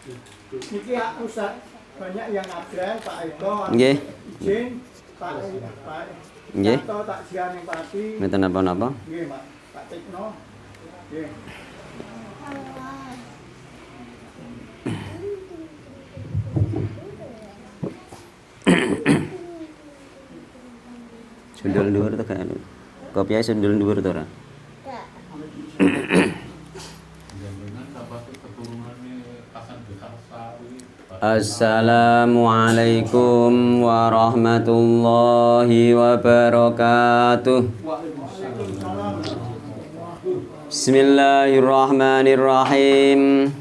Niki Ustaz banyak yang ada Pak Eko, Nggih. izin Pak Nggih. Atau tak sian yang pati. Mboten napa-napa. Nggih, Pak Tikno. Nggih. Sundul dhuwur to gak? Kopiahe sundul dhuwur to ora? Assalamualaikum warahmatullahi wabarakatuh. Bismillahirrahmanirrahim.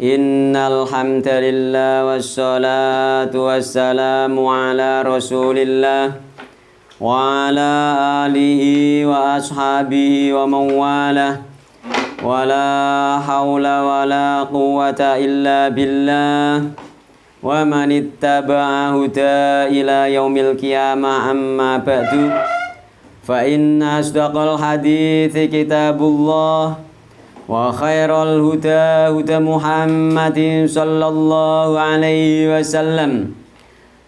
Innal hamdalillah wassalatu wassalamu ala Rasulillah wa ala alihi wa ashabihi wa man walah. Wala haula wala quwwata illa billah wa man ittaba'a huda ila yaumil qiyamah amma ba'du fa inna asdaqal hadithi kitabullah wa khairal huda huda Muhammadin sallallahu alaihi wasallam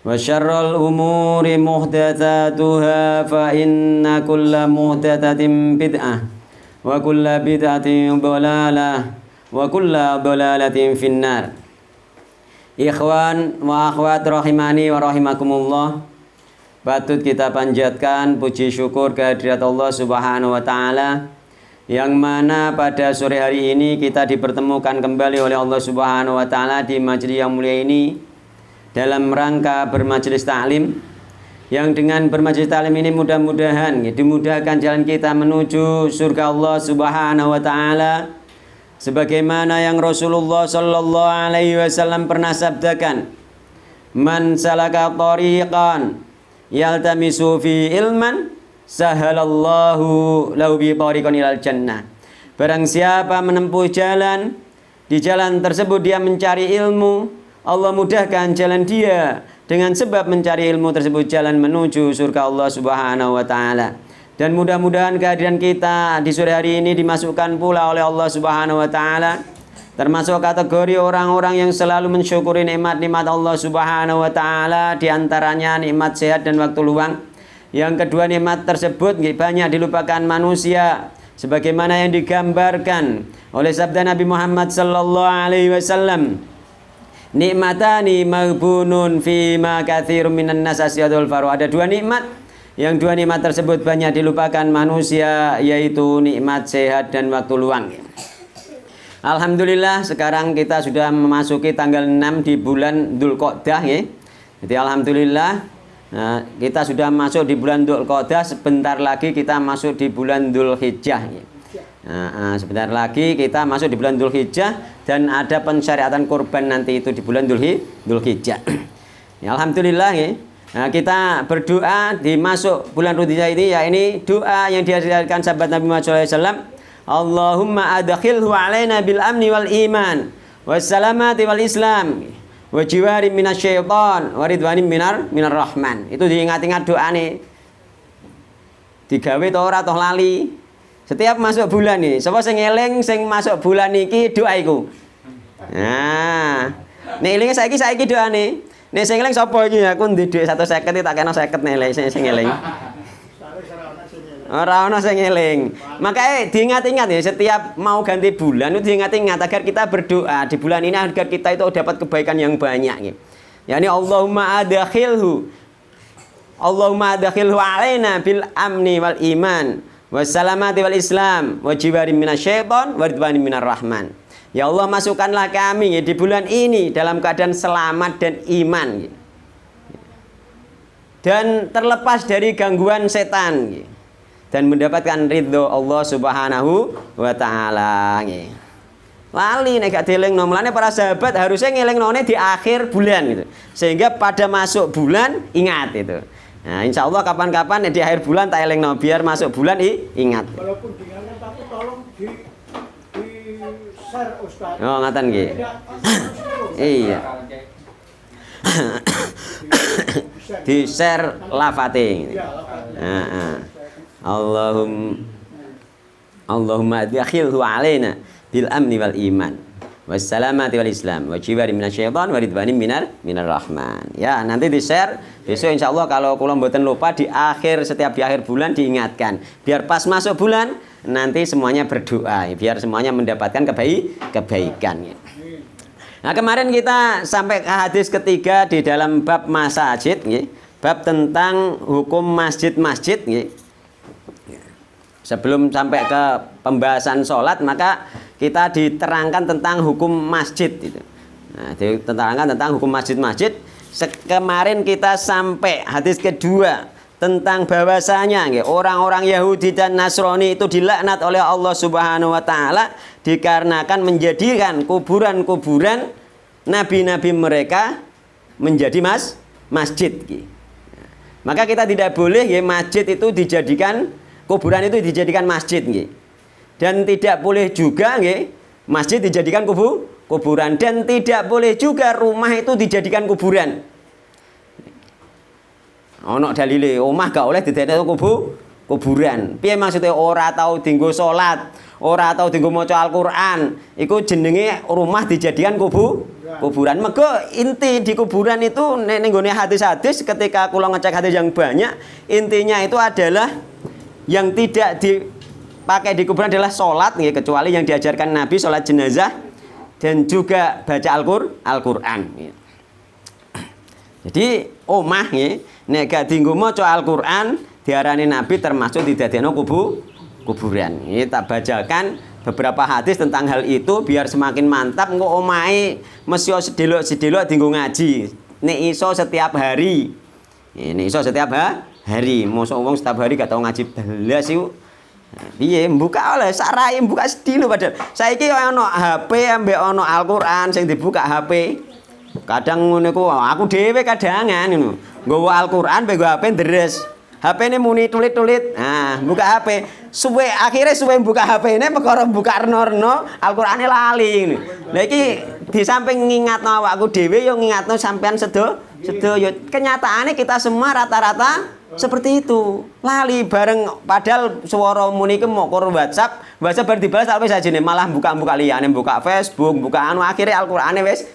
wa syarrul umuri muhdatsatuha fa inna kulla muhdatsatin bid'ah wa kulla bid'atin dhalalah wa kulla dhalalatin finnar. Ikhwan wa akhwat rahimani wa rahimakumullah, patut kita panjatkan puji syukur kehadirat Allah Subhanahu wa taala yang mana pada sore hari ini kita dipertemukan kembali oleh Allah Subhanahu wa taala di majelis yang mulia ini dalam rangka bermajelis ta'lim, yang dengan bermajelis ta'lim ini mudah-mudahan dimudahkan jalan kita menuju surga Allah Subhanahu wa taala sebagaimana yang Rasulullah sallallahu alaihi wasallam pernah sabdakan, man salaka tariqan yaltamisu fi ilman sahalallahu lahu bi tariqan ilal jannah. Barang siapa menempuh jalan, di jalan tersebut dia mencari ilmu, Allah mudahkan jalan dia dengan sebab mencari ilmu tersebut jalan menuju surga Allah Subhanahu wa taala. Dan mudah-mudahan kehadiran kita di sore hari ini dimasukkan pula oleh Allah Subhanahu wa taala termasuk kategori orang-orang yang selalu mensyukuri nikmat-nikmat Allah Subhanahu wa taala, di antaranya nikmat sehat dan waktu luang. Yang kedua, nikmat tersebut banyak dilupakan manusia sebagaimana yang digambarkan oleh sabda Nabi Muhammad sallallahu alaihi wasallam, nikmatani maghbunun fi ma katsirun minan nas asyadul faru. Ada dua nikmat yang dua nikmat tersebut banyak dilupakan manusia, yaitu nikmat sehat dan waktu luang. Alhamdulillah sekarang kita sudah memasuki tanggal 6 di bulan Dzulqa'dah ya. Jadi alhamdulillah kita sudah masuk di bulan Dzulqa'dah, sebentar lagi kita masuk di bulan Dzulhijjah ya. Sebentar lagi kita masuk di bulan Dzulhijjah dan ada pensyariatan kurban nanti itu di bulan Dzulhijjah. Ya, alhamdulillah ya. Nah, kita berdoa di masuk bulan Dzulhijjah ini, ya ini doa yang diajarkan sahabat Nabi Muhammad SAW. Allahumma adkhilhu alaina bil amni wal iman wassalamati wal islam wa jiwari minasyaiton wa ridwanim minar rahman. Itu diingat-ingat doa nih. Digawe toh ora toh lali. Setiap masuk bulan nih, sapa sing eling sing masuk bulan niki doa iku. Nah, nek elinge saiki doane. Nek sing eling sapa iki? Aku ndek dhuwit 150 tak kena 50 nek sing eling. Ora ana sing eling. Makanya diingat-ingat ya, setiap mau ganti bulan itu diingat-ingat agar kita berdoa di bulan ini agar kita itu dapat kebaikan yang banyak gitu. Yani Allahumma adkhilhu alaina bil amni wal iman wassalamati wal islam wa jiwarim minasyaiton wa ridwanim minar rahman. Ya Allah, masukkanlah kami ya, di bulan ini dalam keadaan selamat dan iman ya, dan terlepas dari gangguan setan ya, dan mendapatkan ridho Allah Subhanahu wa taala ya. Lali nek gak dielingno, mulane para sahabat harusnya ngelingnone di akhir bulan gitu, sehingga pada masuk bulan ingat itu. Nah, insya Allah kapan-kapan di akhir bulan tak elingno biar masuk bulan ingat. Walaupun diingatkan tapi tolong di share Ustaz. Oh, ngaten nggih. Iya. Di share lafate. Heeh. Allahumma adkhilhu alaina bil amni wal iman wassalamati wal islam wa jiwari minasyaiton wa ridwani minar rahman. Ya, nanti di-share besok insyaallah kalau kula mboten lupa di akhir setiap di akhir bulan diingatkan. Biar pas masuk bulan nanti semuanya berdoa, biar semuanya mendapatkan kebaikan. Nah, kemarin kita sampai ke hadis ketiga di dalam bab masajid, bab tentang hukum masjid-masjid. Sebelum sampai ke pembahasan sholat, maka kita diterangkan tentang hukum masjid. Nah, diterangkan tentang hukum masjid-masjid. Kemarin kita sampai hadis kedua tentang bahwasanya orang-orang Yahudi dan Nasrani itu dilaknat oleh Allah Subhanahu wa taala dikarenakan menjadikan kuburan-kuburan nabi-nabi mereka menjadi masjid. Maka kita tidak boleh masjid itu dijadikan, kuburan itu dijadikan masjid. Dan tidak boleh juga masjid dijadikan kuburan, dan tidak boleh juga rumah itu dijadikan kuburan. Ono dalile omah gak oleh didadekno kuburan. Piye maksudnya? Ora tau dienggo salat, ora tau dienggo maca Al-Qur'an, iku jenenge rumah dijadikan kuburan. Mergo inti di kuburan itu ning nggone hadis-hadis, ketika kula ngecek hadis yang banyak, intinya itu adalah yang tidak dipakai di kuburan adalah sholat, kecuali yang diajarkan Nabi, sholat jenazah dan juga baca Al-Quran. Jadi omah nek gak dienggo maca Al-Quran diarani Nabi termasuk didadekno kuburan. Ini tak bacakan beberapa hadis tentang hal itu biar semakin mantap. Engko omahe mesti sedelok-sedelok dienggo ngaji. Nek iso setiap hari. Nek iso setiap hari. Mosok wong setiap hari gak tau ngaji belas iku. Piye mbuka oleh sarai mbuka sedilo padahal. Saiki ana HP ambek ana Al-Qur'an sing dibuka HP. Kadang ngono iku aku dhewe kadangan ngono. Nggawa Al-Qur'an mbek HP deres. HP-ne muni tulit-tulit. Nah, buka HP. Akhirnya suwe buka HP-ne perkara buka reno-reno, Al-Qur'ane lali ngono. Lah iki di samping ngingatno awakku dhewe yo ngingatno sampean sedo yo. Kenyataannya kita semua rata-rata seperti itu. Lali bareng padahal swara muni ke mau WhatsApp baru dibalas sampai sajene malah buka-buka liyane, buka Facebook, buka anu akhirnya Al-Qur'ane wis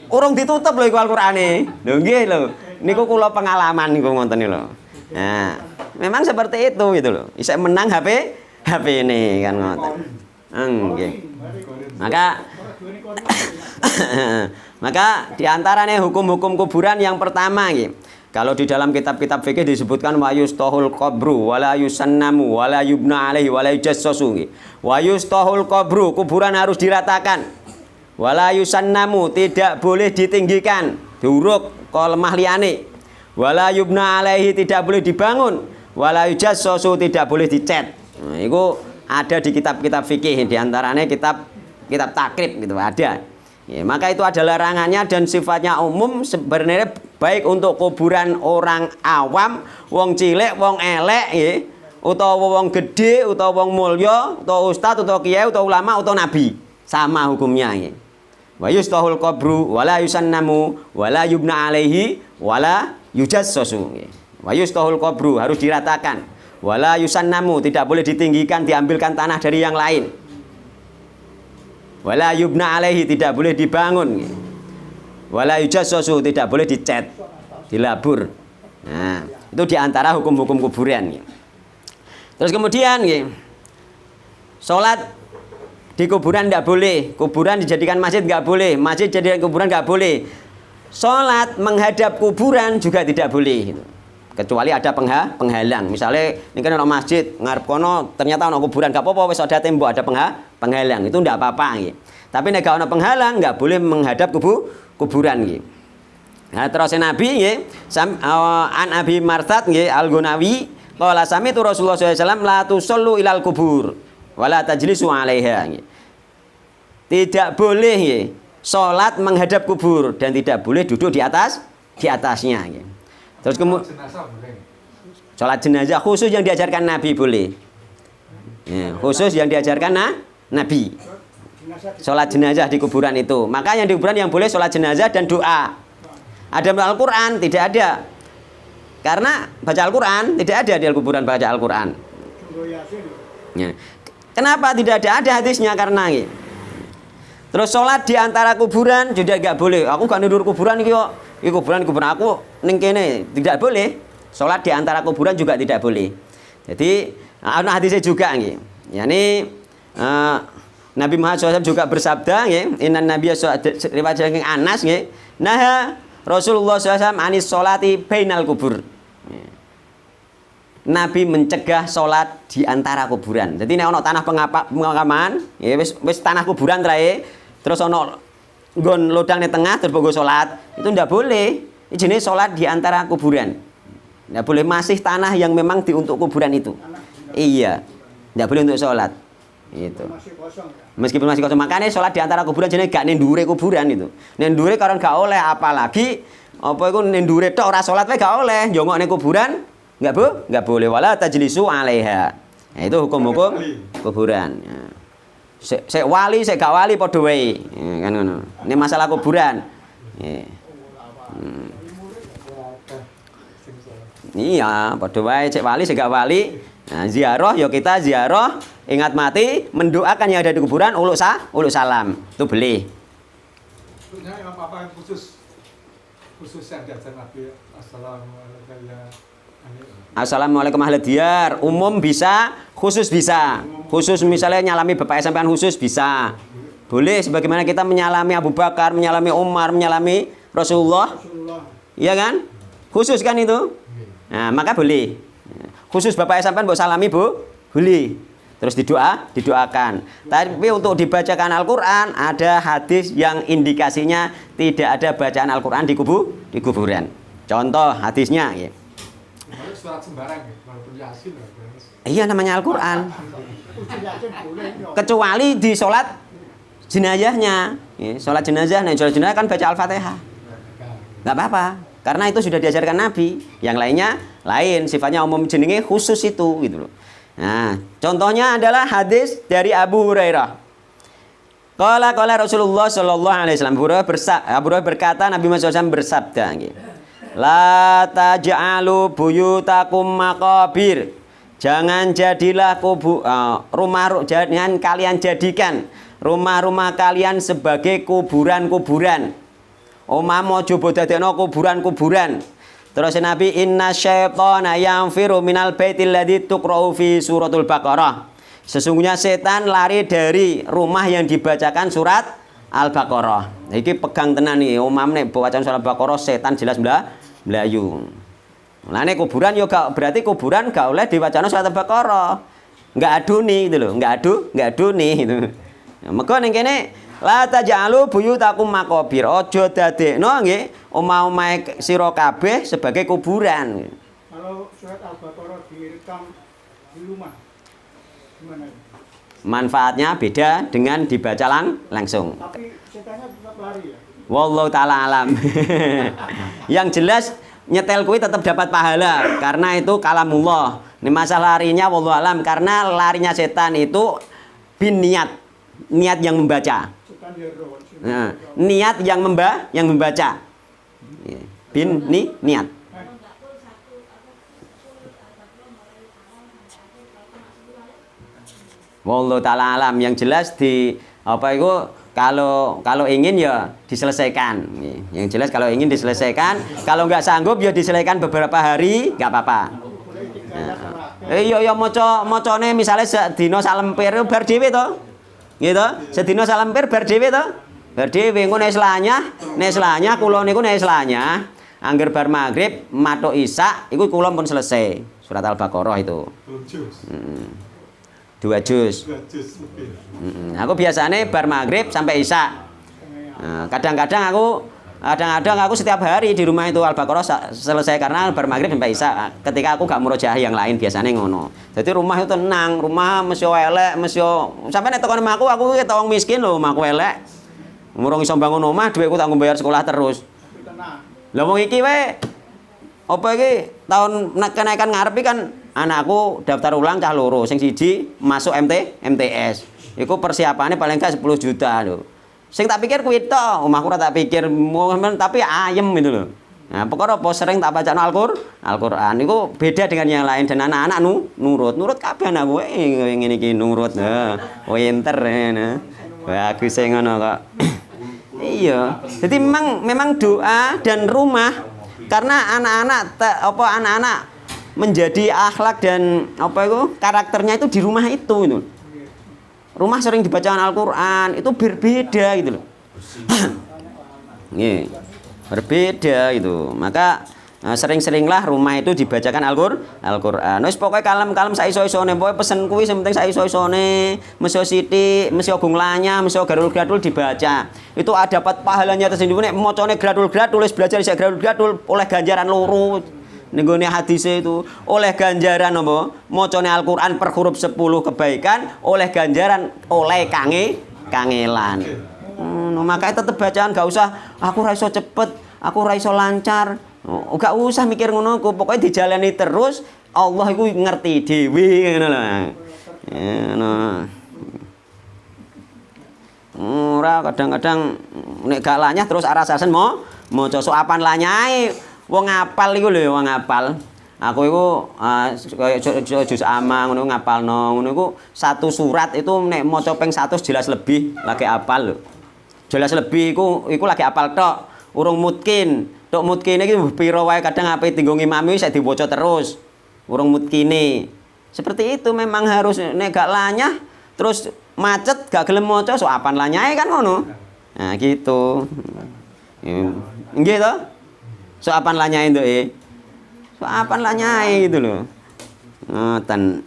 urung ditutup lho iku Al-Qur'ane. Lho nggih lho. Niku kula pengalaman niku ngoten lho. Nah, memang seperti itu gitu loh. Bisa menang HP ini kan ngoten. Nggih. Maka diantaranya hukum-hukum kuburan yang pertama kalau di dalam kitab-kitab fikih disebutkan wayustahul qabru wala yusannamu wala yubna alaihi wala yujassasu. Wayustahul qabru, kuburan harus diratakan. Wala yusannamu, tidak boleh ditinggikan, diuruk kalau lemah liyane. Wala yubna alaihi, tidak boleh dibangun. Wala yujassasu, tidak boleh dicat. Nah, itu ada di kitab-kitab fikih, di antaranya kitab takrib gitu ada. Ya, maka itu ada larangannya dan sifatnya umum, sebenarnya baik untuk kuburan orang awam, wong cilik, wong elek, ya, utawa wong gede, utawa wong mulya, utawa ustadz, utawa kiai, utawa ulama, utawa nabi, sama hukumnya. Ya. Wa yustahul qabru wala yusannamu wala yubna alaihi wala yujassasu. Wa yustahul qabru, harus diratakan. Wala yusannamu, tidak boleh ditinggikan, diambilkan tanah dari yang lain. Wala yubna alaihi, tidak boleh dibangun. Wala yujassasu, tidak boleh dicat, dilabur. Nah, itu diantara hukum-hukum kuburan. Terus kemudian sholat di kuburan tidak boleh, kuburan dijadikan masjid nggak boleh, masjid jadikan kuburan nggak boleh. Sholat menghadap kuburan juga tidak boleh, kecuali ada penghalang. Misalnya ini kan ada masjid ngarep kono, ternyata ada kuburan, nggak apa-apa, wis ada tembok, ada penghalang, itu tidak apa-apa. Tapi nek ada penghalang nggak boleh menghadap kuburan. Nah, terus Nabi an Abi Marsad Al-Ghunawi qala sami'tu Rasulullah SAW la tusallu ilal kubur wala tajlisu 'alaiha. Tidak boleh sholat menghadap kubur dan tidak boleh duduk di atasnya. Terus kemudian sholat jenazah khusus yang diajarkan Nabi boleh. Ya, khusus yang diajarkan Nabi. Sholat jenazah di kuburan itu. Maka yang di kuburan yang boleh sholat jenazah dan doa. Ada Al-Quran tidak ada. Karena baca Al-Quran tidak ada di kuburan baca Al-Quran. Ya. Kenapa tidak ada? Ada hadisnya karena Terus sholat di antara kuburan juga nggak boleh. Aku gak nindur kuburan iki kok. Iki kuburan aku ning kene tidak boleh. Sholat di antara kuburan juga tidak boleh. Jadi ana hadisnya juga nggih. Yani Nabi Muhammad SAW juga bersabda nggih, innan nabiyya riwayat saking Anas nggih, nah Rasulullah SAW anis sholati bainal kubur. Nabi mencegah sholat di antara kuburan. Jadi nek ana tanah pemakaman, ya wis tanah kuburan trae, terus ana nggon lodang di tengah terus nggo sholat, itu ndak boleh. Ini jenis sholat di antara kuburan. Ndak boleh, masih tanah yang memang untuk kuburan itu. Iya. Ndak boleh untuk sholat. Itu. Masih kosong ya. Meskipun masih kosong, makanya sholat di antara kuburan jenenge gak nendure kuburan itu. Nendure karena gak oleh, apalagi apa iku nendure tok ora sholat wae gak oleh. Njongok ning kuburan nggak boleh, wala tajlisu alaiha. Nah, itu hukum-hukum kuburan. Ya. Sek wali, sek gak wali padha wae. Ya, kan ngono. Ini masalah kuburan. Ya. Iya, padha wae cek wali, sek gak wali. Nah, ziarah ya kita ziarah, ingat mati, mendoakan yang ada di kuburan, uluk salam. Itu boleh. Sebenarnya apa yang khusus yang diajar Nabi, assalamualaikum ya. Assalamualaikum ahli diyar. Umum bisa, khusus bisa. Khusus misalnya nyalami bapak sampean khusus bisa. Boleh sebagaimana kita menyalami Abu Bakar, menyalami Umar, menyalami Rasulullah. Iya kan? Khusus kan itu? Nah, maka boleh. Khusus bapak sampean mbok salami, Bu. Boleh. Terus didoakan. Tapi untuk dibacakan Al-Qur'an ada hadis yang indikasinya tidak ada bacaan Al-Qur'an di kuburan. Contoh hadisnya ya. Surat sembarang ya, walaupun Yasin. Iya namanya Al-Qur'an. Kecuali di sholat jenazahnya. Ya, sholat jenazah, nah sholat jenazah kan baca Al-Fatihah. Nggak apa-apa, karena itu sudah diajarkan Nabi. Yang lainnya lain, sifatnya umum jenenge khusus itu gitu loh. Nah, contohnya adalah hadis dari Abu Hurairah. Qala Rasulullah sallallahu alaihi wasallam. Abu Hurairah berkata, Nabi Muhammad SAW bersabda gitu. La taj'alu buyutakum maqabir. Jangan jadilah jangan kalian jadikan rumah-rumah kalian sebagai kuburan-kuburan. Omamo coba dadekno kuburan-kuburan. Terus Nabi inna syaitana yanfiru minal baitil ladzi tuqra'u fi suratul Baqarah. Sesungguhnya setan lari dari rumah yang dibacakan surat Al-Baqarah. Iki pegang tenan nih, omam nek bacaan surat Al-Baqarah setan jelas mlayu. Lane kuburan yo gak berarti kuburan gak oleh diwacana surat Al-Baqarah. Enggak aduni gitu loh, enggak aduni gitu. Nah, meko ning kene la taj'alu buyutakum maqabir. Aja dadekno nggih omah-omahe sira kabeh sebagai kuburan. Kalau surat Al-Baqarah direkam di rumah gimana? Manfaatnya beda dengan dibaca langsung. Tapi setannya tetap lari ya. Wallahu taala alam. Yang jelas nyetel kuwi tetap dapat pahala karena itu kalamullah. Ini masalah larinya wallahu alam karena larinya setan itu bin niat yang membaca. Setan hero. Nah, niat yang membaca. Bin niat. Wallahu taala alam. Yang jelas di apa itu kalau ingin ya diselesaikan. Yang jelas kalau ingin diselesaikan, kalau nggak sanggup ya diselesaikan beberapa hari, nggak apa-apa. Iya mocone misalnya sedina salempir bar dhewe to. Gitu. Sedina salempir bar dhewe to. Bar dhewe engko nek selanya kula niku nek selanya angger bar magrib matuk isya iku kula pun selesai surat Al-Baqarah itu. 2 juz. Aku biasanya bar maghrib sampai isya. Nah, kadang-kadang aku setiap hari di rumah itu Al-Baqarah selesai karena bar maghrib sampai isya. Ketika aku gak murojaah yang lain biasanya ngono. Jadi rumah itu tenang, rumah mesyo elek, mesyo sampai nek tekan omahku aku wong miskin lho, omahku elek. Murung iso bangun omah, dhuwitku tak nggo bayar sekolah terus. Tenang. Lah wong iki wae apa iki tahun kenaikan ngarep iki kan anakku daftar ulang cah loro, sing siji masuk MTS. Iku persiapannya paling gak 10 juta lho. Sing tak pikir kuwi tok, omahku ora tak pikir tapi ayem gitu loh. Nah, pokoknya apa sering tak bacaan Al-Qur'an iku beda dengan yang lain dan anak-anak nurut kabeh anakku ngene iki nurut. Winter nah. Bagus sing ngono kok. Iya. Jadi memang doa dan rumah karena anak-anak menjadi akhlak dan karakternya itu di rumah itu gitu. Rumah sering dibacakan Al-Qur'an itu berbeda gitu loh. Nggih. Berbeda gitu. Maka sering-seringlah rumah itu dibacakan Al-Qur'an. Wis pokoke kalem-kalem saiso-isone, pokoke pesen kuwi sing penting saiso-isone, mesya sithik, mesya gunglanya, mesya gadul-gadul dibaca. Itu ada dapat pahalanya tersendiri nek macane gadul-gadul wis belajar isih gadul-gadul oleh ganjaran loro. Ning gone hadise itu oleh ganjaran apa? Macane Al-Qur'an per huruf 10 kebaikan, oleh ganjaran oleh kangelan. Makanya tetep bacaan gak usah aku ra iso cepet, aku ra iso lancar. Gak usah mikir ngono, pokoknya dijalani terus. Allah itu ngerti dewi ngono lho. Ngono. Ora kadang-kadang nek gak lanyah terus arasasen maca soapan lanyahe. Wong ngapal iku lho, wong ngapal. Aku iku kaya juz amma ngono ngapalno. Ngono iku satu surat itu nek maca ping 100 jelas lebih lagi apal lho. Jelas lebih iku lagi apal tok. Urung mungkin. Tok mutkine iki pira wae kadang ape tinggo ngimami wis diwaca terus. Urung mutkine. Seperti itu memang harus nek gak lanyah terus macet gak gelem maca sok apan lanyahe kan ngono. Nah gitu. Nggih to? Sok apan lanyahe ndoke. Sok apan lanyahe gitu loh. Ngoten.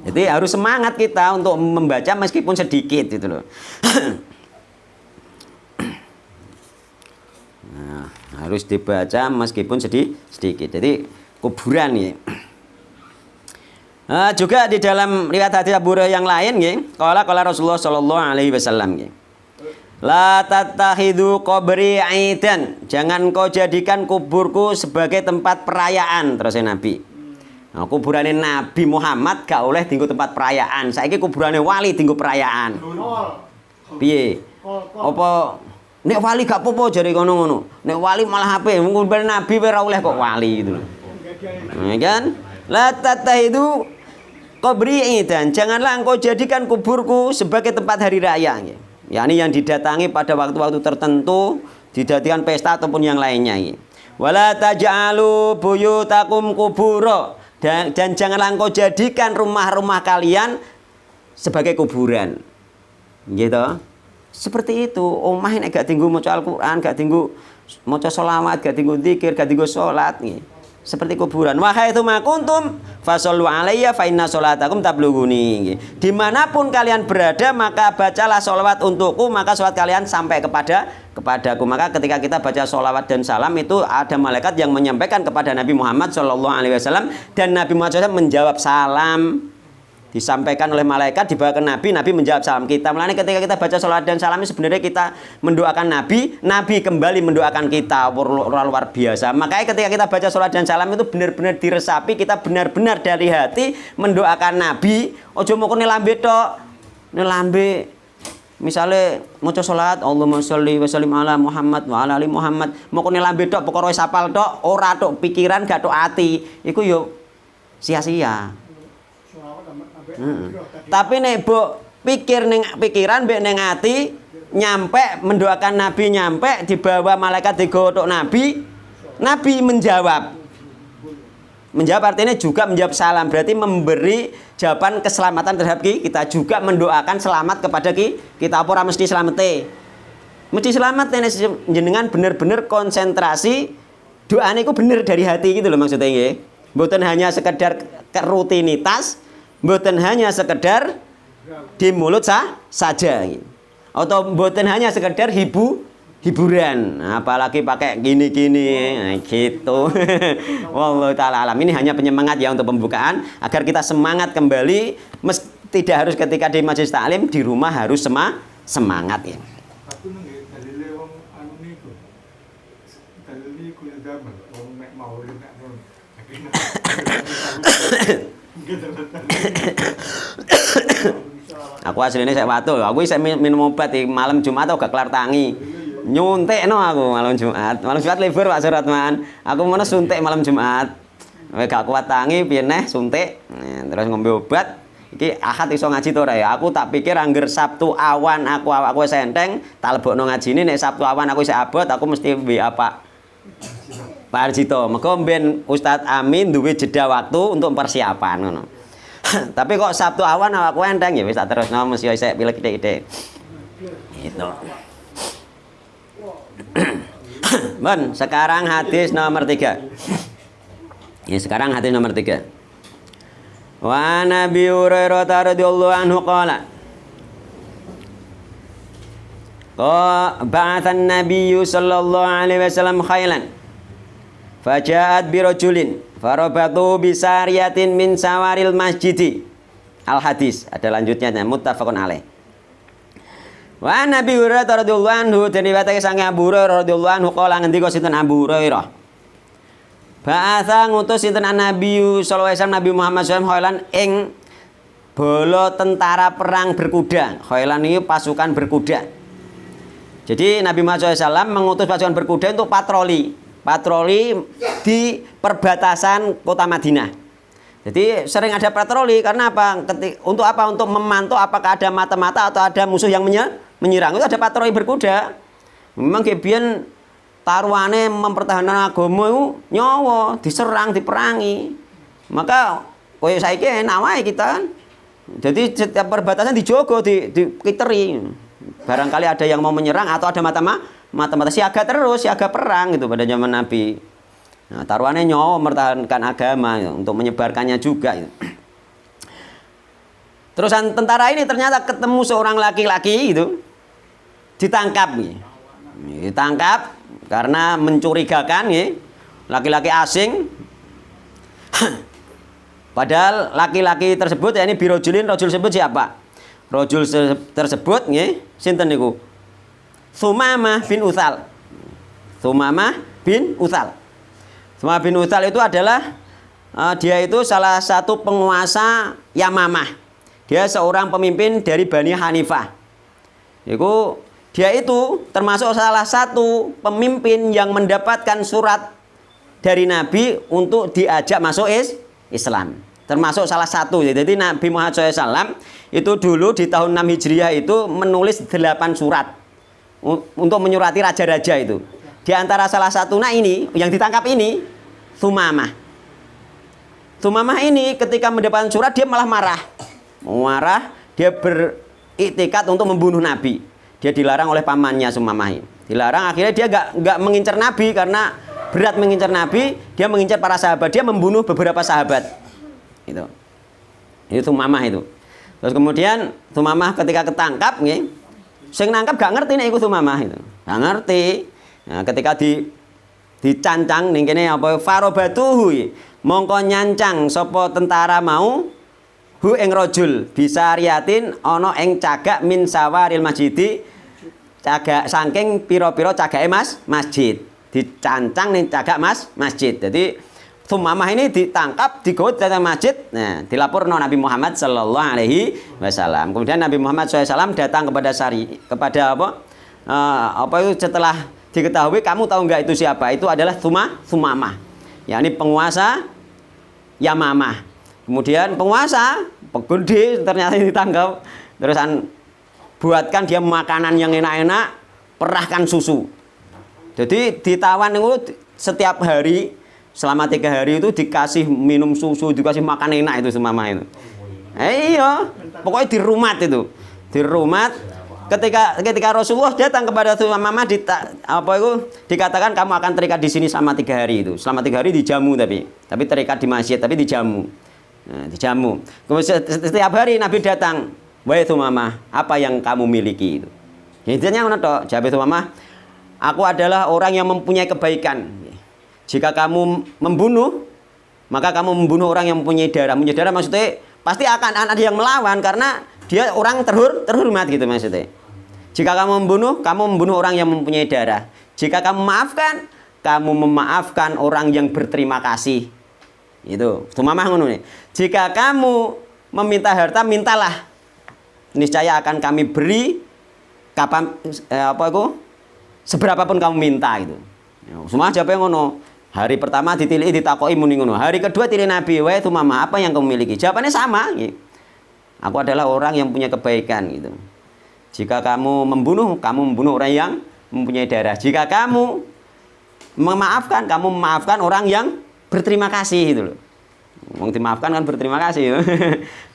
Jadi harus semangat kita untuk membaca meskipun sedikit gitu loh. Harus dibaca meskipun sedikit. Jadi kuburan ya. Juga di dalam riwayat hadis Abu Hurairah yang lain nggih, qala Rasulullah sallallahu alaihi wasallam nggih. La tattakhidhu qabri aidan. Jangan kau jadikan kuburku sebagai tempat perayaan, terus Nabi. Nah, kuburane Nabi Muhammad gak oleh dienggo tempat perayaan. Saiki kuburane wali dienggo perayaan. Piye? Apa nek wali gak apa-apa jare ngono-ngono. Nek wali malah apik, mung Nabi ora oleh kok wali gitu lho. Ya kan? La tattahidu qabri idan. Janganlah engkau jadikan kuburku sebagai tempat hari raya. yakni yang didatangi pada waktu-waktu tertentu, dijadikan pesta ataupun yang lainnya. Wala taj'alu buyutakum kubura, dan janganlah engkau jadikan rumah-rumah kalian sebagai kuburan. Gitu. Seperti itu. Omah nek gak tinggu maca Al-Qur'an, gak tinggu maca sholawat, gak tinggu zikir, gak tinggu salat nggih. Seperti kuburan. Wa haitsu ma kuntum fasallu alayya fa inna sholatakum tablughuni. Dimanapun kalian berada, maka bacalah sholawat untukku, maka sholawat kalian sampai kepadaku. Maka ketika kita baca sholawat dan salam itu ada malaikat yang menyampaikan kepada Nabi Muhammad Shallallahu Alaihi Wasallam, dan Nabi Muhammad SAW menjawab salam. Disampaikan oleh malaikat, dibawa ke Nabi, Nabi menjawab salam kita. Mulanya ketika kita baca sholawat dan salam sebenarnya kita mendoakan Nabi, Nabi kembali mendoakan kita. Luar biasa. Makanya ketika kita baca sholawat dan salam itu benar-benar diresapi, kita benar-benar dari hati mendoakan Nabi. Ojo mau nelambe tok, nelambe. Misalnya maca sholawat Allahumma sholli wa sallim ala Muhammad wa ala ali Muhammad, mau nelambe tok perkara wis hafal tok, ora tok pikiran, gak tok ati. Iku yo sia-sia. Tapi nek mbok pikir ning pikiran mbek ning ati, nyampe mendoakan Nabi, nyampe dibawa malaikat digotok Nabi, Nabi menjawab. Menjawab artinya juga menjawab salam, berarti memberi jawaban keselamatan terhadap kita, juga mendoakan selamat kepada kita. Apa ora mesti slamete? Mesti selamat nek jenengan bener-bener konsentrasi doane iku bener dari hati gitu loh maksudnya nggih. Mboten hanya sekedar rutinitas, mboten hanya sekedar di mulut saja, atau mboten hanya sekedar hiburan, apalagi pakai gini-gini, nah, gitu. Wallahu taala alam. Ini hanya penyemangat ya untuk pembukaan agar kita semangat kembali. Tidak harus ketika di majelis taklim, di rumah harus semangat ya. Aku nggih dalile wong anu niku. Dalile kuwi zaman wong nek maulid nek ngono. Aku aslinya saya watu, aku bisa minum obat di malam Jumat atau gak kelar tangi, nyuntik no aku malam Jumat libur Pak Suratman, aku mana suntik malam Jumat, gak kuat tangi, piye neh suntik, terus ngombe obat, iki Ahad iso ngaji to ora ya? Aku tak pikir angger Sabtu awan aku wis enteng, tak lebokno ngajine nek Sabtu awan aku isih abot, aku mesti WA Pak Arjito. Mergo mben Ustadz Amin duwe jeda waktu untuk persiapan ngono. Tapi kok Sabtu awan aku enteng ya wis tak terusno mesti isih pilih titik-titik. Gitu. Bon, sekarang hadis nomor 3. Ya, sekarang hadis nomor 3. Wa Nabi Hurairah radhiyallahu anhu qala ba'athan nabiyyu sallallahu alaihi wasallam khailan faja'at birajulin farabatu bisariyatin min sawaril masjidi. Al hadis ada lanjutnya, muttafaqun alaih. Wa Nabi Hurairah radhiyallahu anhu dene watake sange Abu Hurairah radhiyallahu anhu kala ngendika sinten Abu Hurairah. Ba'atha ngutus sinten Nabi sallallahu alaihi wasallam Nabi Muhammad sallallahu alaihi wasallam ing bala tentara perang berkuda. Khailan iki pasukan berkuda. Jadi Nabi Muhammad SAW mengutus pasukan berkuda untuk patroli di perbatasan kota Madinah. Jadi sering ada patroli karena apa? Untuk apa? Untuk memantau apakah ada mata-mata atau ada musuh yang menyerang. Itu ada patroli berkuda. Memang kebiyen taruhane mempertahankan agama itu nyawa, diserang, diperangi. Maka koyo saiki enak wae kita kan. Jadi setiap perbatasan dijogo, dikiteri. Barangkali ada yang mau menyerang atau ada mata-mata siaga terus, siaga perang gitu pada zaman Nabi. Nah, taruhannya nyawa mempertahankan agama gitu, untuk menyebarkannya juga gitu. Terusan tentara ini ternyata ketemu seorang laki-laki gitu, ditangkap gitu. Ditangkap karena mencurigakan gitu, laki-laki asing. Padahal laki-laki tersebut ya ini birojulin, rojul tersebut siapa? Rojul tersebut nggih sinten niku? Sumamah bin Utsal. Sumamah bin Utsal. Sumamah bin Utsal itu adalah dia itu salah satu penguasa Yamamah. Dia seorang pemimpin dari Bani Hanifah. Dia itu termasuk salah satu pemimpin yang mendapatkan surat dari Nabi untuk diajak masuk Islam. Termasuk salah satu. Jadi Nabi Muhammad SAW itu dulu di tahun 6 Hijriah itu menulis 8 surat untuk menyurati raja-raja itu. Di antara salah satu ini yang ditangkap ini Sumamah. Sumamah ini ketika mendapatkan surat dia malah marah. Dia beriktikad untuk membunuh Nabi. Dia dilarang oleh pamannya Sumamah ini. Dilarang, akhirnya dia nggak mengincar Nabi karena berat mengincar Nabi, dia mengincar para sahabat, dia membunuh beberapa sahabat. Itu Sumamah itu. Terus kemudian Sumamah ketika ketangkap nggih, sing nangkap gak ngerti nek iku Sumamah itu. Gak ngerti. Nah, ketika dicancang ning kene apa farobatuhu, mongko nyancang sapa tentara mau hu ing rajul bisa riatin ana ing cagak min sawaril masjidi, cagak saking pira-pira cagake masjid. Dicancang ning cagak masjid. Jadi Sumamah ini ditangkap, digawa datang masjid. Nah, dilaporkan Nabi Muhammad sallallahu alaihi wasallam. Kemudian Nabi Muhammad SAW datang kepada apa itu setelah diketahui, kamu tahu enggak itu siapa? Itu adalah Sumamah. Yakni penguasa Yamamah. Kemudian penguasa pegede ternyata ditangkap. Terusan buatkan dia makanan yang enak-enak, perahkan susu. Jadi ditawan itu setiap hari selama 3 hari itu dikasih minum susu, dikasih makan enak itu Sumamah itu. Iya, pokoknya dirumat itu. Dirumat ketika Rasulullah datang kepada Sumamah dikatakan kamu akan terikat di sini selama 3 hari itu. Selama 3 hari dijamu tapi terikat di masjid tapi dijamu. Nah, dijamu. Kemudian setiap hari Nabi datang, "Wahai Sumamah, apa yang kamu miliki itu?" Intinya ngono tok, jawab Sumamah, "Aku adalah orang yang mempunyai kebaikan. Jika kamu membunuh, maka kamu membunuh orang yang mempunyai darah." Mempunyai darah maksudnya pasti akan ada yang melawan karena dia orang terhormat gitu maksudnya. Jika kamu membunuh orang yang mempunyai darah. Jika kamu memaafkan orang yang berterima kasih. Itu Sumamah ngono nih. Jika kamu meminta harta, mintalah. Niscaya akan kami beri kapan seberapapun kamu minta gitu. Sumamah jawabnya ngono. Hari pertama ditakoki muni ngono. Hari kedua tilih Nabi, "Wahai Sumamah, apa yang kamu miliki?" Jawabannya sama. Aku adalah orang yang punya kebaikan gitu. Jika kamu membunuh orang yang mempunyai darah. Jika kamu memaafkan orang yang berterima kasih gitu loh. Mau dimaafkan kan berterima kasih.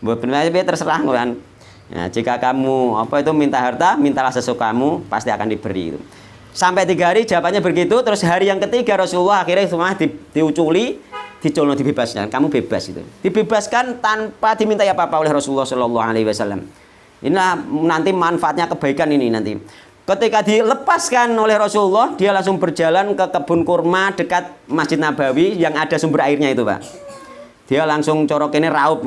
Buat berterima kasih terserah kan. Nah, jika kamu minta harta, mintalah sesukamu, pasti akan diberi itu. Sampai 3 hari jawabannya begitu. Terus hari yang ketiga Rasulullah akhirnya semua diuculi, dicolong, dibebaskan. Kamu bebas itu. Dibebaskan tanpa diminta apa-apa oleh Rasulullah Shallallahu Alaihi Wasallam. Inilah nanti manfaatnya kebaikan ini nanti. Ketika dilepaskan oleh Rasulullah, dia langsung berjalan ke kebun kurma dekat Masjid Nabawi yang ada sumber airnya itu, Pak. Dia langsung corok ini raup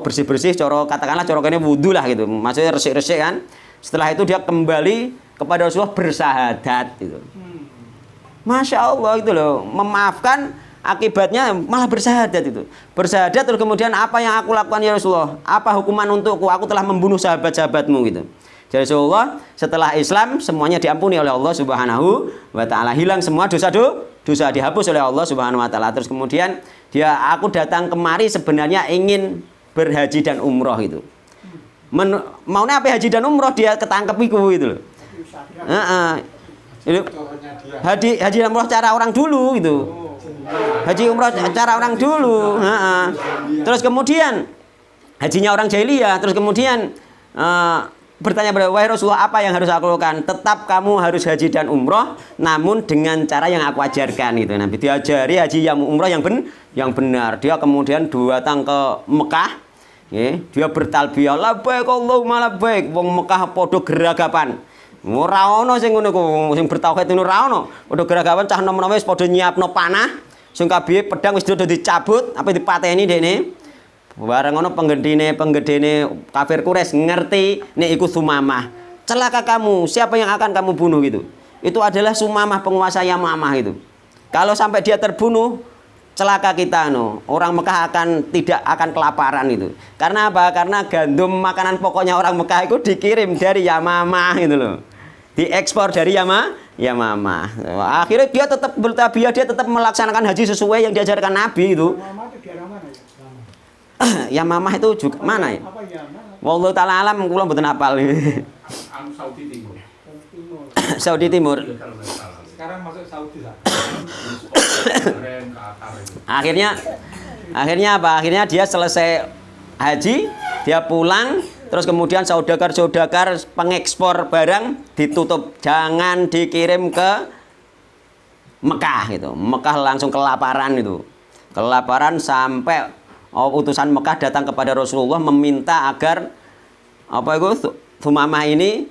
bersih-bersih, katakanlah corok ini wudhu lah gitu. Maksudnya resik-resik kan. Setelah itu dia kembali kepada Rasulullah bersahadat gitu. Masya Allah itu loh, memaafkan akibatnya malah bersahadat itu. Bersahadat terus kemudian apa yang aku lakukan ya Rasulullah? Apa hukuman untukku? Aku telah membunuh sahabat-sahabatmu gitu. Jadi Rasulullah setelah Islam semuanya diampuni oleh Allah Subhanahu wa taala. Hilang semua dosa dihapus oleh Allah Subhanahu wa taala. Terus kemudian aku datang kemari sebenarnya ingin berhaji dan umroh itu. Maunya apa haji dan umroh dia ketangkep itu loh. Haji dan umroh cara orang dulu gitu. Haji umroh cara orang dulu. Terus kemudian hajinya orang jahiliyah. Terus kemudian bertanya kepada wahai Rasulullah, apa yang harus aku lakukan? Tetap kamu harus haji dan umroh, namun dengan cara yang aku ajarkan gitu. Nabi diajari haji yang umroh yang benar. Dia kemudian datang ke Mekah. Dia bertalbiyah labbaik Allahumma labbaik. Wong Mekah padha geragapan. Ora ana sing ngono ku, sing bertauhid ngono ora ana. Padha geragapan cah nom-nome wis padha nyiapno panah. Sing kabeh pedang wis dodo dicabut, apa dipateni dekne. Bareng ngono penggedene kafir Quraisy ngerti nek iku Sumamah. Celaka kamu, siapa yang akan kamu bunuh gitu. Itu adalah Sumamah, penguasa Yamamah itu. Kalau sampai dia terbunuh, celaka kita no. Orang Mekah tidak akan kelaparan itu. Karena apa? Karena gandum makanan pokoknya orang Mekah itu dikirim dari Yamamah gitu loh. Diekspor dari Yamamah. Akhirnya dia tetap bertabiah, dia tetap melaksanakan haji sesuai yang diajarkan Nabi itu. Yamamah itu juga mana ya? Wallahu taala alam, kula mboten hafal. Saudi Timur. Saudi Timur. Sekarang masuk Saudi lah. Akhirnya apa? Akhirnya dia selesai haji, dia pulang, terus kemudian saudagar-saudagar pengekspor barang ditutup, jangan dikirim ke Mekah gitu. Mekah langsung kelaparan itu. Kelaparan sampai utusan Mekah datang kepada Rasulullah meminta agar Sumamah ini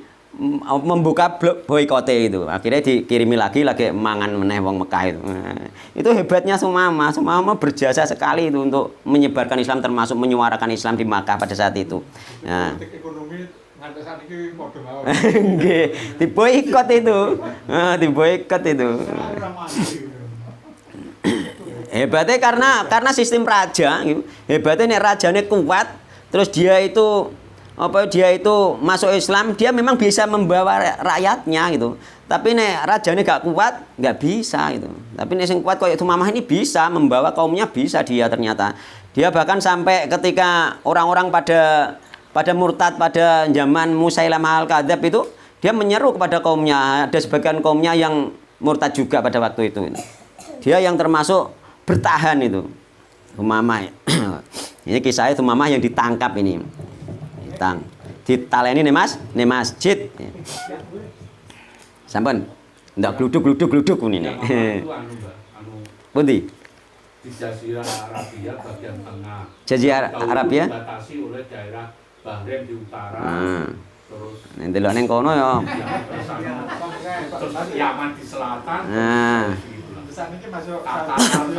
membuka boikote itu. Akhirnya dikirimi lagi mangan meneh wong Mekah itu. Itu hebatnya Sumamah. Sumamah berjasa sekali itu untuk menyebarkan Islam, termasuk menyuarakan Islam di Makkah pada saat itu. Nah, ekonomi nganti saat ini padha mawon. Nggih, diboikot itu. Diboikot itu. Hebatnya karena sistem raja, hebatnya nek rajane kuat, terus dia itu masuk Islam, dia memang bisa membawa rakyatnya gitu. Tapi nek rajane gak kuat, nggak bisa gitu. Tapi nek sing kuat kayak Sumamah ini bisa membawa kaumnya, bisa dia ternyata. Dia bahkan sampai ketika orang-orang pada murtad pada zaman Musailamah al-Kadzab itu, dia menyeru kepada kaumnya. Ada sebagian kaumnya yang murtad juga pada waktu itu. Dia yang termasuk bertahan itu. Sumamah. Ini kisahnya Sumamah yang ditangkap ini. Ditaleni nih masjid. Sampun. Ndak gluduk ini. Pundi? Di Jazirah Arabia bagian tengah. Jazirah Arabia dibatasi oleh daerah Bahrain di utara. Terus ndelok ning kono ya. Terus Yaman di selatan. Saat ini masuk Saudi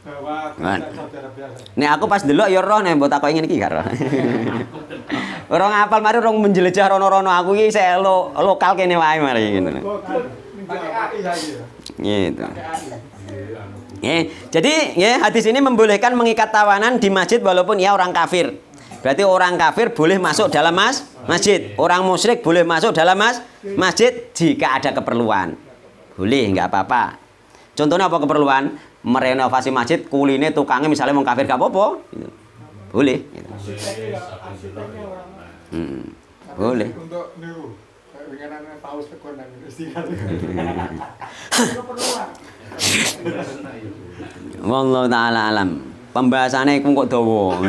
bahwa saudara biasa. Nek aku pas delok ya roh nek mbok takoki ngene iki karo. Ora ngapal mari rong menjelejah rono-rono aku iki sik lokal kene wae mari ngono. Pakai AI lagi ya. Gitu. Jadi hadis ini membolehkan mengikat tawanan di masjid walaupun ia orang kafir. Berarti orang kafir boleh masuk dalam masjid. Orang musyrik boleh masuk dalam masjid jika ada keperluan. Boleh, nggak apa-apa. Contohnya apa keperluan? merenovasi masjid, kuline tukangnya misalnya wong kafir gak apa-apa gitu. Boleh gitu. Arsiteknya orang Boleh. Untuk niku winginan paus tekon nang Istiqlal. keperluan. Wallahu taala alam. Pembahasannya iku kok dawa.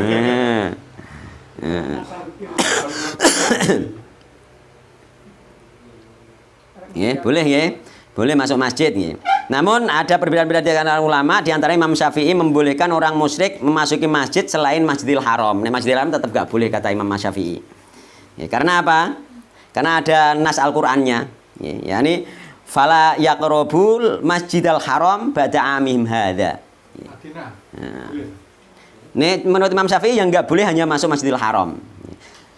Boleh ya. Boleh masuk masjid ya. Namun ada perbedaan-perbedaan di antara ulama, di antara Imam Syafi'i membolehkan orang musyrik memasuki masjid selain Masjidil Haram. Nah, Masjidil Haram tetap gak boleh kata Imam Syafi'i. Ya, karena apa? Karena ada nas Al-Qur'annya. Ya, ini fala yaqrabul Masjidil Haram ba'da amihim hadza. Madinah. Ini menurut Imam Syafi'i yang nggak boleh hanya masuk Masjidil Haram.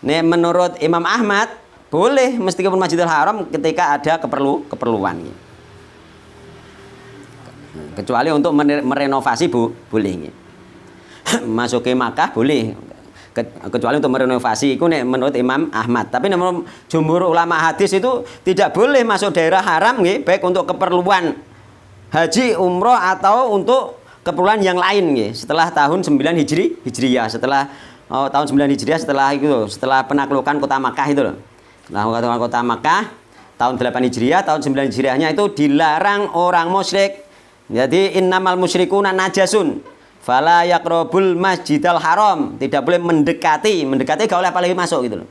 Ini menurut Imam Ahmad boleh meskipun Masjidil Haram ketika ada keperluan. Kecuali untuk merenovasi boleh. Masuk ke Makkah boleh. Kecuali untuk merenovasi itu menurut Imam Ahmad. Tapi menurut jumhur ulama hadis itu tidak boleh masuk daerah haram baik untuk keperluan haji, umroh atau untuk keperluan yang lain setelah tahun 9 Hijriyah, setelah tahun 9 Hijriyah setelah penaklukan kota Makkah itu loh. Nah, kota Makkah tahun 8 Hijriyah, tahun 9 Hijriyahnya itu dilarang orang musyrik. Jadi innamal musyrikuna najasun fala yaqrabul Masjidal Haram. Tidak boleh mendekati gak oleh apalagi masuk gitu loh.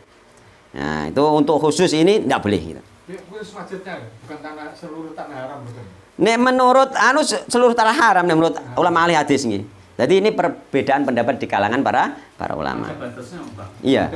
Nah, itu untuk khusus ini tidak boleh gitu. Itu masjidnya bukan seluruh tanah haram betul. Nek menurut seluruh tanah haram menurut ulama ahli hadis nggih. Jadi ini perbedaan pendapat di kalangan para ulama. Ada batasnya, Bang. Iya.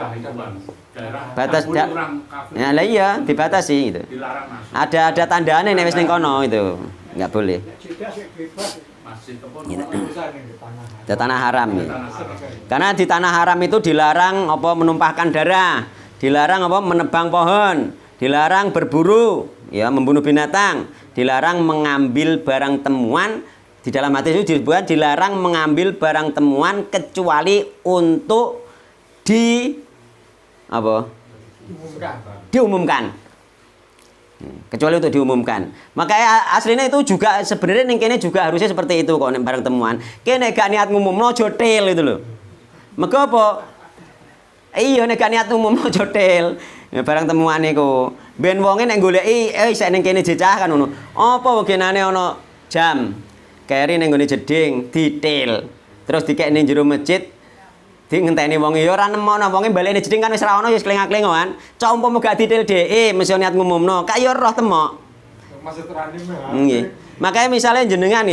Daerah Batas orang kafir. Ya lah iya, dibatasi gitu. Dilarang masuk. Ada tandane nek wis ning kono itu. Enggak boleh. Tidak sih bebas. Masjid apa? Urusan yang di tanah. Di tanah haram ya. Tanah haram. Karena di tanah haram itu dilarang apa menumpahkan darah, dilarang apa menebang pohon, dilarang berburu, ya membunuh binatang, dilarang mengambil barang temuan. Di dalam hadis itu dibuat dilarang mengambil barang temuan kecuali untuk diumumkan. Kecuali untuk diumumkan. Makanya aslinya itu juga sebenarnya ning kene juga harusnya seperti itu kok nek barang temuan. Kene gak niat ngumumno jotel itu loh. Mergo apa? Iya nek gak niat ngumumno jotel. Ya barang temuan iku. Ben wonge nek goleki isek ning kene jecah kan ngono. Apa wegenane ana jam keri ning gone jeding detail. Terus dikek ning jero masjid di ngenteni wong ya ora nemokno wonge balekne jeding kan wis ra ono ya wis klengak-klengok kan. Cok umpama gak detail dhek mesti niat ngumumno, kak ya roh temok. Masjid Ranim ya. Nggih. Makanya misalnya jenengan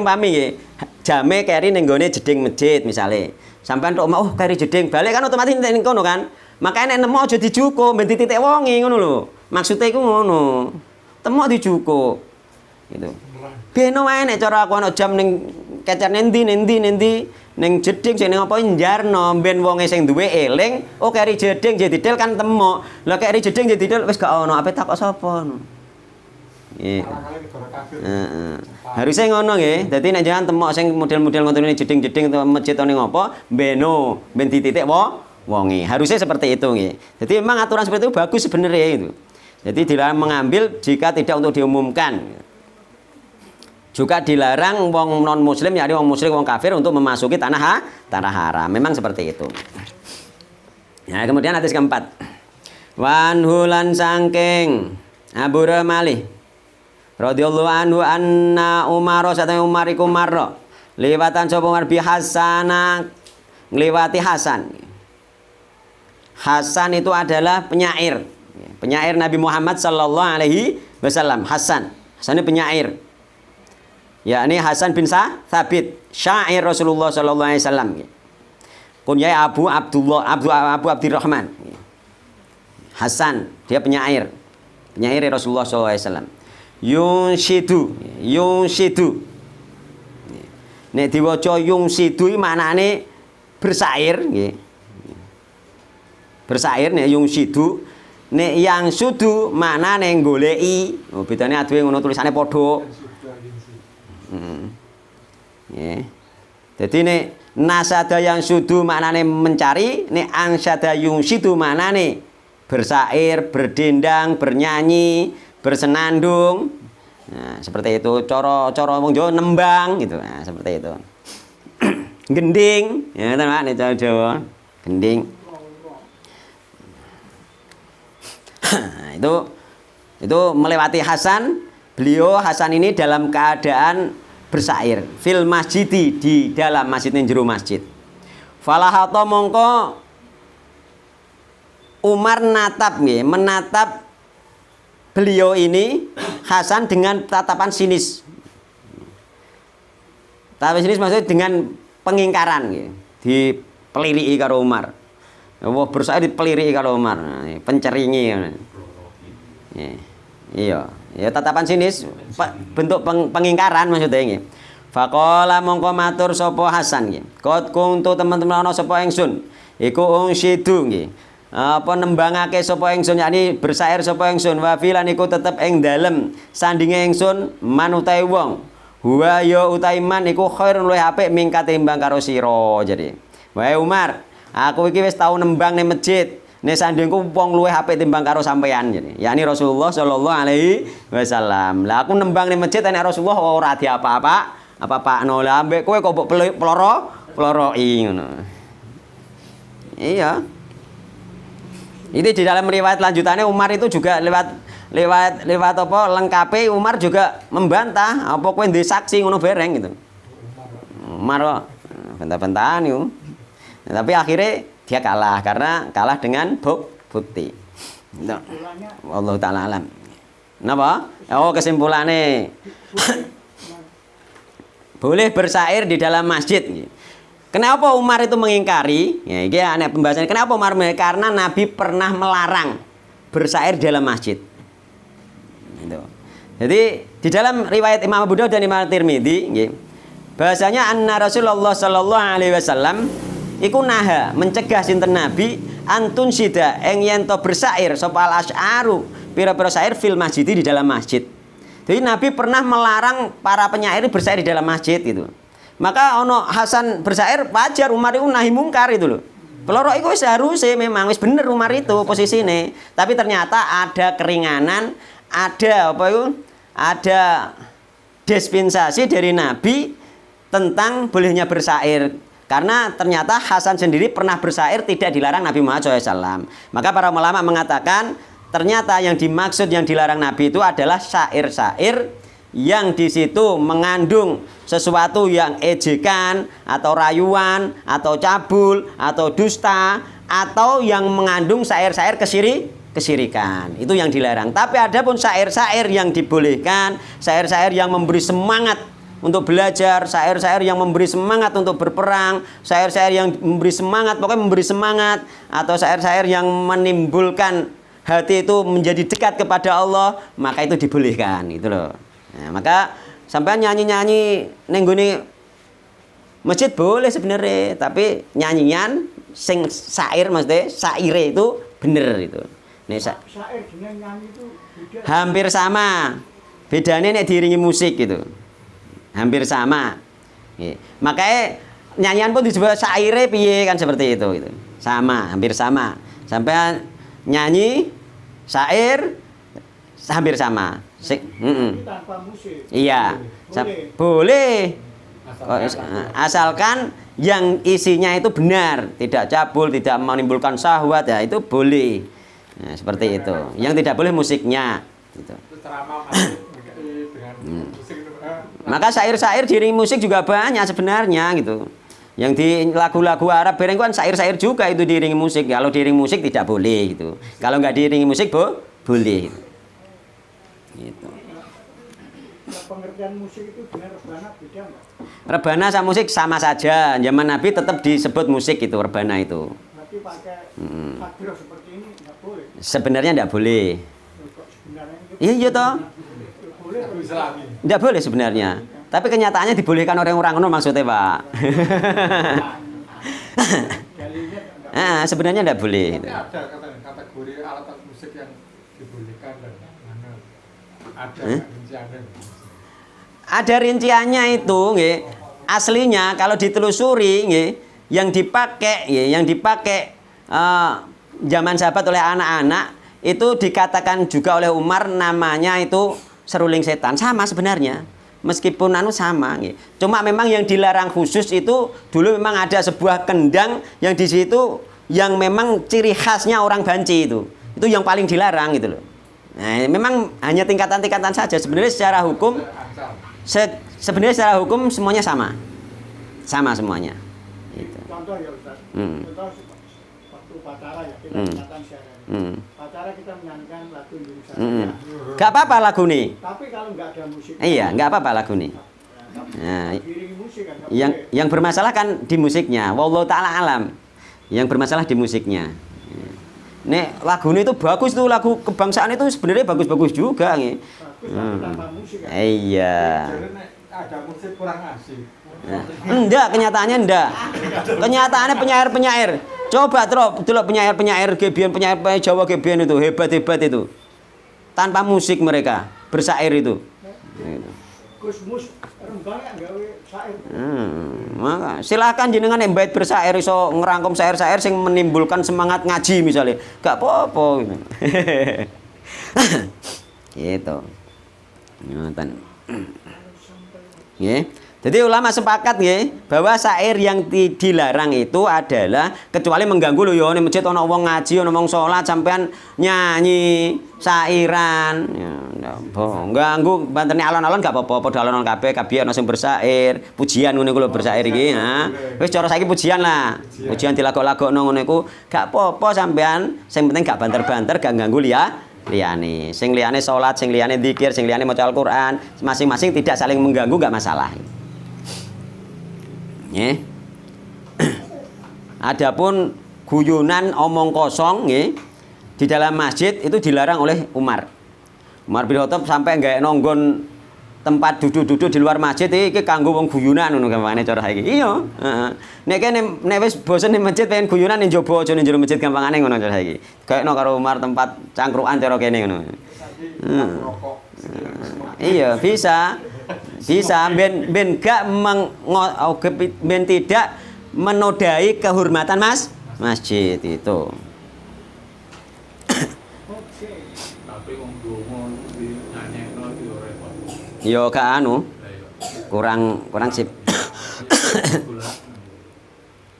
umpami nggih, jame keri ning gone jeding masjid misale. Sampeyan tok oh keri jeding, balik kan otomatis ning kono kan. Makanya nek nemok aja dijuko, ben dititik wonge ngono lho. Maksude iku ngono. Temok dijuko. Gitu. Beno wae nek cara aku ana jam ning kecer nendi ning jeding sing ning apa njarno ben wonge sing duwe eling oh keri jeding jadi detail kan temok. Lah keri jeding jadi detail wis gak ono ape takok sapa ngono. Nggih. Harusnya ngono nggih. Dadi nek jangan temok sing model-model ngoten ini jeding-jeding atau masjid ning apa beno ben dititik wonge. Harusnya seperti itu nggih. Jadi memang aturan seperti itu bagus sebenarnya itu. Jadi dilarang mengambil jika tidak untuk diumumkan. Juga dilarang wong non muslim yakni wong musyrik wong kafir untuk memasuki tanah haram. Memang seperti itu. Ya, kemudian hadis keempat. Wan hulan sangking Abu Ramalih radhiyallahu anhu anna Umar satene Umar iku marra liwatan sapa Umar bi Hasana ngliwati Hasan. Hasan itu adalah penyair Nabi Muhammad sallallahu alaihi wasallam. Hasan ini penyair. Ya, ini Hasan bin Thabit, syair Rasulullah sallallahu alaihi wasallam. Kunyai Abu Abdurrahman. Hasan, dia penyair Rasulullah sallallahu alaihi wasallam. Yunshidu. Nek diwaca yunshidu iki maknane bersair nggih. Bersair nek yunshidu, nek yang sudu maknane goleki. Oh, bedane aduhe ngono tulisane padha. Jadi nek nasada yang sudu maknane mencari, nek ansada yung sidu maknane bersair, berdendang, bernyanyi, bersenandung. Nah, seperti itu. Coro wong Jawa nembang gitu. Nah, seperti itu. Gending, ya kan Pak, nek Jawa. Gending. Nah, itu melewati Hasan. Beliau Hasan ini dalam keadaan bersair fil masjidi, di dalam masjid, jero masjid. Falahato mongko Umar menatap beliau ini Hasan dengan tatapan sinis. Tatapan sinis maksudnya dengan pengingkaran gitu. Dipeliriki karo Umar. Wah, bersair dipeliriki karo Umar. Penceringi. Iya. Ya tatapan sinis bentuk pengingkaran maksudnya ini. Faqala mongko matur sapa Hasan nggih. Qad kuntu teman-teman ana sapa ingsun. Iku ungsidu nggih. Apa nembangake sapa ingsun yakni bersair sapa ingsun wa filan iku tetep ing dalem sandinge ingsun man utahe wong. Huwa ya utahe man iku khairun luwih apik mingkat timbang karo sira. Jadi, wae Umar, aku iki wis tau nembang ning masjid. Nek sandingku wong luwih apik timbang karo sampean jadi. Yani Rasulullah sallallahu alaihi wasallam. Lah aku nembang ning masjid nek Rasulullah ora di apa-apa lah ambek kowe kok mbok peloroi ngono. Iya. Itu di dalam riwayat lanjutannya Umar itu juga lewat apa lengkapi Umar juga membantah apa kowe ndek saksi ngono bereng gitu. Umar bantah-bantahan yo. Nah, tapi akhirnya dia kalah karena kalah dengan bukti. Nah, Allah taala alam. Napa? Oh, kesimpulannya boleh bersair di dalam masjid. Kenapa Umar itu mengingkari? Ya, ini aneh pembahasannya. Kenapa Umar mengingkari? Karena Nabi pernah melarang bersair di dalam masjid. Gitu. Jadi di dalam riwayat Imam Abu Dawud dan Imam Tirmidzi, bahasanya anna Rasulullah sallallahu alaihi wasallam iku naha mencegah sinten Nabi antun sida ing yen to bersair sapa al asy'aru pira-pira sair fil masjid di dalam masjid. Jadi Nabi pernah melarang para penyair bersair di dalam masjid gitu. Maka ono Hasan bersair wajar, Umar itu nahi mungkar itu loh. Peloro itu seharusnya memang wis bener Umar itu posisinya. Tapi ternyata ada keringanan, ada apa itu? Ada dispensasi dari Nabi tentang bolehnya bersair. Karena ternyata Hasan sendiri pernah bersair tidak dilarang Nabi Muhammad SAW. Maka para ulama mengatakan ternyata yang dimaksud yang dilarang Nabi itu adalah syair-syair yang di situ mengandung sesuatu yang ejekan atau rayuan atau cabul atau dusta atau yang mengandung syair-syair kesirikan. Itu yang dilarang. Tapi ada pun syair-syair yang dibolehkan, syair-syair yang memberi semangat untuk belajar, syair-syair yang memberi semangat untuk berperang, syair-syair yang memberi semangat, pokoknya memberi semangat, atau syair-syair yang menimbulkan hati itu menjadi dekat kepada Allah, maka itu dibolehkan, itu loh. Nah, maka sampai nyanyi-nyanyi nenggone masjid boleh sebenarnya, tapi nyanyian sing syair maksudnya syaire itu bener itu. Nih, Syair dengan nyanyi itu beda. hampir sama. Bedanya nek diiringi musik gitu. Hampir sama. Makanya nyanyian pun disebut syaire piye kan seperti itu gitu. Sama, hampir sama. Sampai nyanyi syair hampir sama. Tanpa musik. Iya. Boleh. Boleh. Asalkan yang isinya itu benar, tidak cabul, tidak menimbulkan syahwat ya itu boleh. Nah, seperti itu. Yang tidak boleh musiknya gitu. Ceramah masuk dengan musik itu. Maka syair-syair diiringi musik juga banyak sebenarnya gitu. Yang di lagu-lagu Arab bareng kan syair-syair juga itu diiringi musik. Kalau diiringi musik tidak boleh gitu. Kalau nggak diiringi musik boleh. Gitu. Pengertian musik itu dengan rebana beda nggak? Rebana sama musik sama saja. Zaman Nabi tetap disebut musik itu rebana itu. Berarti pakai hadroh seperti ini nggak boleh. Sebenarnya tidak boleh. Kok sebenarnya itu Iya toh. boleh. Tidak boleh sebenarnya. Tapi kenyataannya dibolehkan orang-orang ngono maksudnya, Pak. Sebenarnya tidak boleh. Tapi ada katanya kategori alat musik yang dibolehkan dan mana ada rinciannya. Ada rinciannya itu, nggih. Aslinya kalau ditelusuri, nggih, yang dipakai zaman sahabat oleh anak-anak itu dikatakan juga oleh Umar namanya itu seruling setan. Sama sebenarnya. Meskipun sama nggih. Cuma memang yang dilarang khusus itu dulu memang ada sebuah kendang yang di situ yang memang ciri khasnya orang banci itu. Itu yang paling dilarang gitu loh. Nah, memang hanya tingkatan-tingkatan saja. Sebenarnya secara hukum sebenarnya secara hukum semuanya sama. Sama semuanya. Gitu. Contoh ya Ustaz. Contoh waktu upacara ya kita menyanyikan syarat. Upacara kita menyanyikan lagu Indonesia. Gak apa-apa lagu nih. Tapi kalau nggak ada musik. Iya, nggak apa-apa lagu nih. Nah, Diiringi musik kan. yang bermasalah kan di musiknya. Wallahu taala alam. Yang bermasalah di musiknya. Nek lagu ini itu bagus tuh, lagu kebangsaan itu sebenarnya bagus-bagus juga nih. Bagus tapi tanpa musik kan. Iya. Jadi nek ada musik kurang asik. Enggak, kenyataannya enggak. Kenyataannya penyair-penyair. Coba dulu penyair-penyair Gebian, penyair Jawa Gebian itu hebat-hebat itu. Tanpa musik mereka bersair itu. Kusmus rembang ya gawe syair. Maka silakan jenengan yang baik bersair iso ngerangkum syair-syair sing menimbulkan semangat ngaji misalnya. Gak apa-apa gitu. Gitu. Ngoten. Nggih. Jadi ulama sepakat ya bahwa syair yang dilarang itu adalah kecuali mengganggu lho ya ning masjid ana wong ngaji, ana wong salat sampean nyanyi syairan. Ya ganggu bantene alon-alon gak apa-apa, padha alon-alon kabeh ana sing bersair, pujian ngene iku lho bersair iki. Nah, wis cara saiki pujian lah. Pujian dilagok-lagokno ngono iku gak apa-apa sampean, sing penting gak banter-banter, gak ganggu liyane. Sing liyane salat, sing liyane zikir, sing liyane maca Al-Qur'an, masing-masing tidak saling mengganggu gak masalah. Nggih. Adapun guyonan omong kosong nggih di dalam masjid itu dilarang oleh Umar. Umar bin Khattab sampai gawe nonggon tempat duduk-duduk di luar masjid iki kanggo wong guyonan ngono gampangane cara saiki. Iya, heeh. Nek wis bosen ning masjid pengen guyonan ning njaba aja ning jero masjid gampangane ngono cara saiki. Gaekno karo Umar tempat cangkruan cara kene ngono. Iya, bisa. Bisa ben gak ben tidak menodai kehormatan masjid itu. Tapi wong donga di nyanyekno iki ora repot. Yo gak anu. Kurang sip.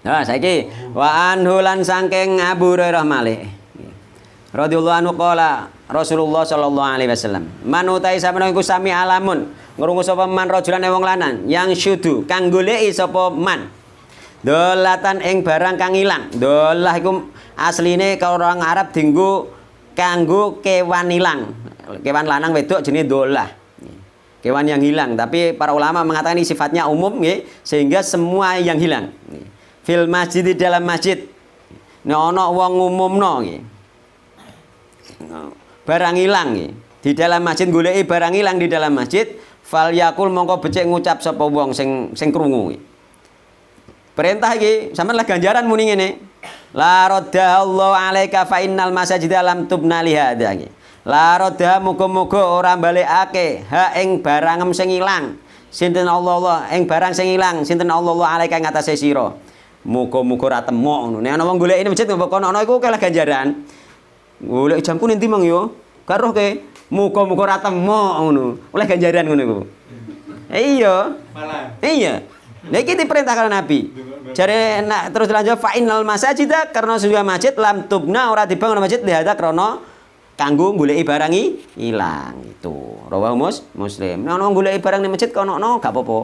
Nah, saiki wa anhulan saking Abu Hurairah malih. Radhiyallahu anhu qala Rasulullah sallallahu alaihi wasallam, "Man utai sampeyan iku sami alamun, ngrungu sapa man rajulan wong lanang, yang syudu kang goleki sapa man. Dolatan ing barang kang ilang. Dolah iku asline kalau orang Arab dinggo kanggo kewan ilang. Kewan lanang wedok jenenge dolah. Kewan yang hilang, tapi para ulama mengatakan ini sifatnya umum nggih, sehingga semua yang hilang. Fil masjid di dalam masjid. Nek ana wong ngumumno nggih. Barang hilang nggih. Di dalam masjid goleki barang hilang di dalam masjid, fal yakul mongko becik ngucap sapa wong sing krungu. Perintah iki sampeyan lah ganjaran muni ngene. La radallahu alaika fa innal masajida lam tubna li hadza. La radha muga-muga ora balikake ha ing barangem sing ilang. Sinten Allah ing barang sing ilang, sinten Allah alaika ing atase sira. Muga-muga ora temok ngono. Nek ana wong goleki masjid kok kono iku kalah ganjaran. Golek jamku ning ndi mang yo? Gak roh ke. Muga-muga ora temok ngono. Oleh ganjaran ngono iku. Iya. Malah. Iya. Nah iki diperintah karo Nabi. Jare nak terus lanjut fa innal masajida karena sudah masjid lam tubna ora dibangun masjid lihada krana kanggo goleki barang ilang itu. Rawahu Muslim. Nek ana goleki barang ning masjid kono gak apa-apa.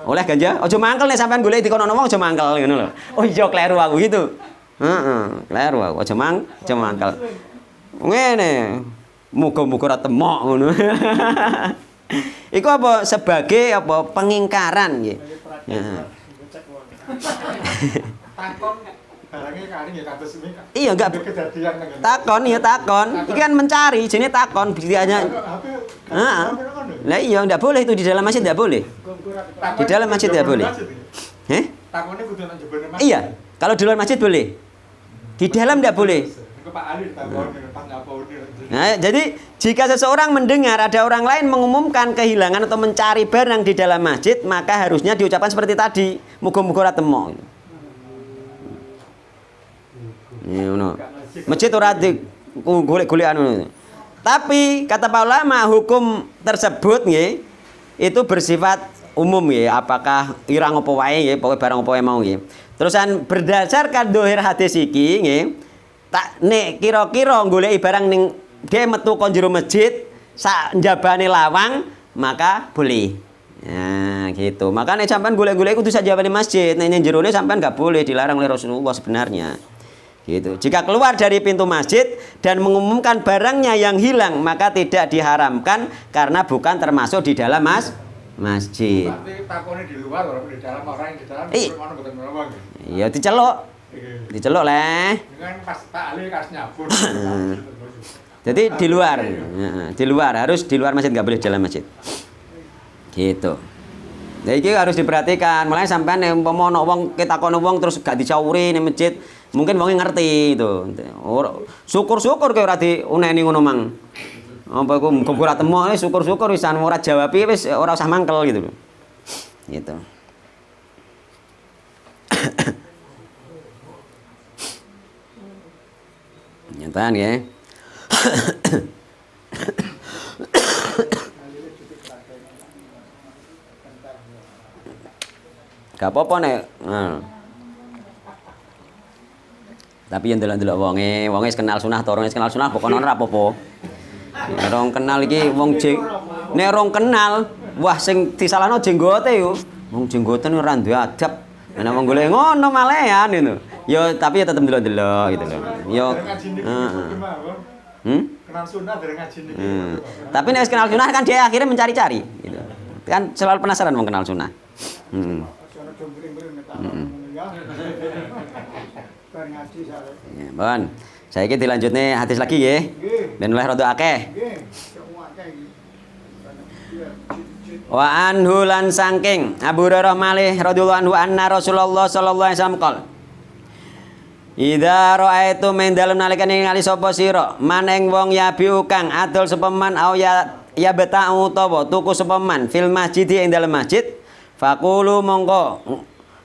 Oleh ganja, aja mangkel nek sampean goleki dikono wong aja mangkel ngono lho. Oh iya kleru aku gitu. Heeh, kleru aku aja mangkel. Ngene. Muga-muga ora temok ngono. Iku apa sebagai apa pengingkaran nggih. Heeh. Takon barangnya kali ya kados ini. Iya enggak kejadian takon ya takon. Iki kan mencari jenenge takon biasanya. Heeh. Lah iya enggak boleh itu di dalam masjid enggak boleh. Di dalam masjid enggak boleh. Heh? Takonnya kudu nang jebone masjid. Iya, kalau di luar masjid boleh. Di dalam enggak boleh. Pak Ali takone pas ngapone. Nah, jadi jika seseorang mendengar ada orang lain mengumumkan kehilangan atau mencari barang di dalam masjid, maka harusnya diucapkan seperti tadi, muga-muga ora temok. Ngono. Masjid ora di golek-golekan ngono. Tapi kata para ulama hukum tersebut nggih itu bersifat umum nggih, apakah irang apa wae nggih, pokoke barang apa wae mau nggih. Terusan berdasarkan dohir hadis iki nggih, tak nek kira-kira goleki barang ning dia metu kon jero masjid sak njabane lawang maka boleh. Nah, gitu. Makanya sampean golek-golek kudu sak njabane masjid. Nek ning jerone sampean enggak boleh, dilarang oleh Rasulullah sebenarnya. Gitu. Jika keluar dari pintu masjid dan mengumumkan barangnya yang hilang, maka tidak diharamkan karena bukan termasuk di dalam masjid. Berarti takone di luar orang di dalam, orang yang di dalam mana mboten melawang. Ya diceluk. Diceluk leh. Dengan pas tak ali kas nyabur. Jadi di luar. Di luar, harus di luar masjid, nggak boleh di dalam masjid. Gitu. Jadi ini harus diperhatikan. Mulai sampean umpama ana wong ketakoni wong terus gak dicauri ning masjid, mungkin wong ngerti itu. Syukur-syukur kowe ora diuneni ngono mang. Apa iku muga ora temu syukur-syukur wisan ora jawabi wis ora usah mangkel gitu lho. Gitu. Nyataan ya. Gak apa-apa nek. Tapi yang delok-delok wonge wis kenal sunah to, wis kenal sunah pokoknya ora apa-apa. Nek rong kenal iki wong nek rong kenal, wah sing disalahno jenggote yo. Wong jenggoten ora duwe adab. Nek wong golek ngono malehan itu. Yo tapi ya tetep delok-delok gitu loh. Yo Kenal sunah dari ngaji niki. Tapi nek kenal sunah kan dia akhirnya mencari-cari gitu. Kan selalu penasaran mau kenal sunah. Ya, Bon. Saiki dilanjutne hadis lagi nggih. Ben oleh rada akeh. Wa anhu lan saking Abu Hurairah malih radhiyallahu anhu anna Rasulullah sallallahu alaihi wasallam qol Idza ra'aitu min dalem nalikane ningali sapa sira maneng wong yabiu kang adol sapa man au ya beta'u utawa tuku sapa man fil masjid ing dalem masjid faqulu mongko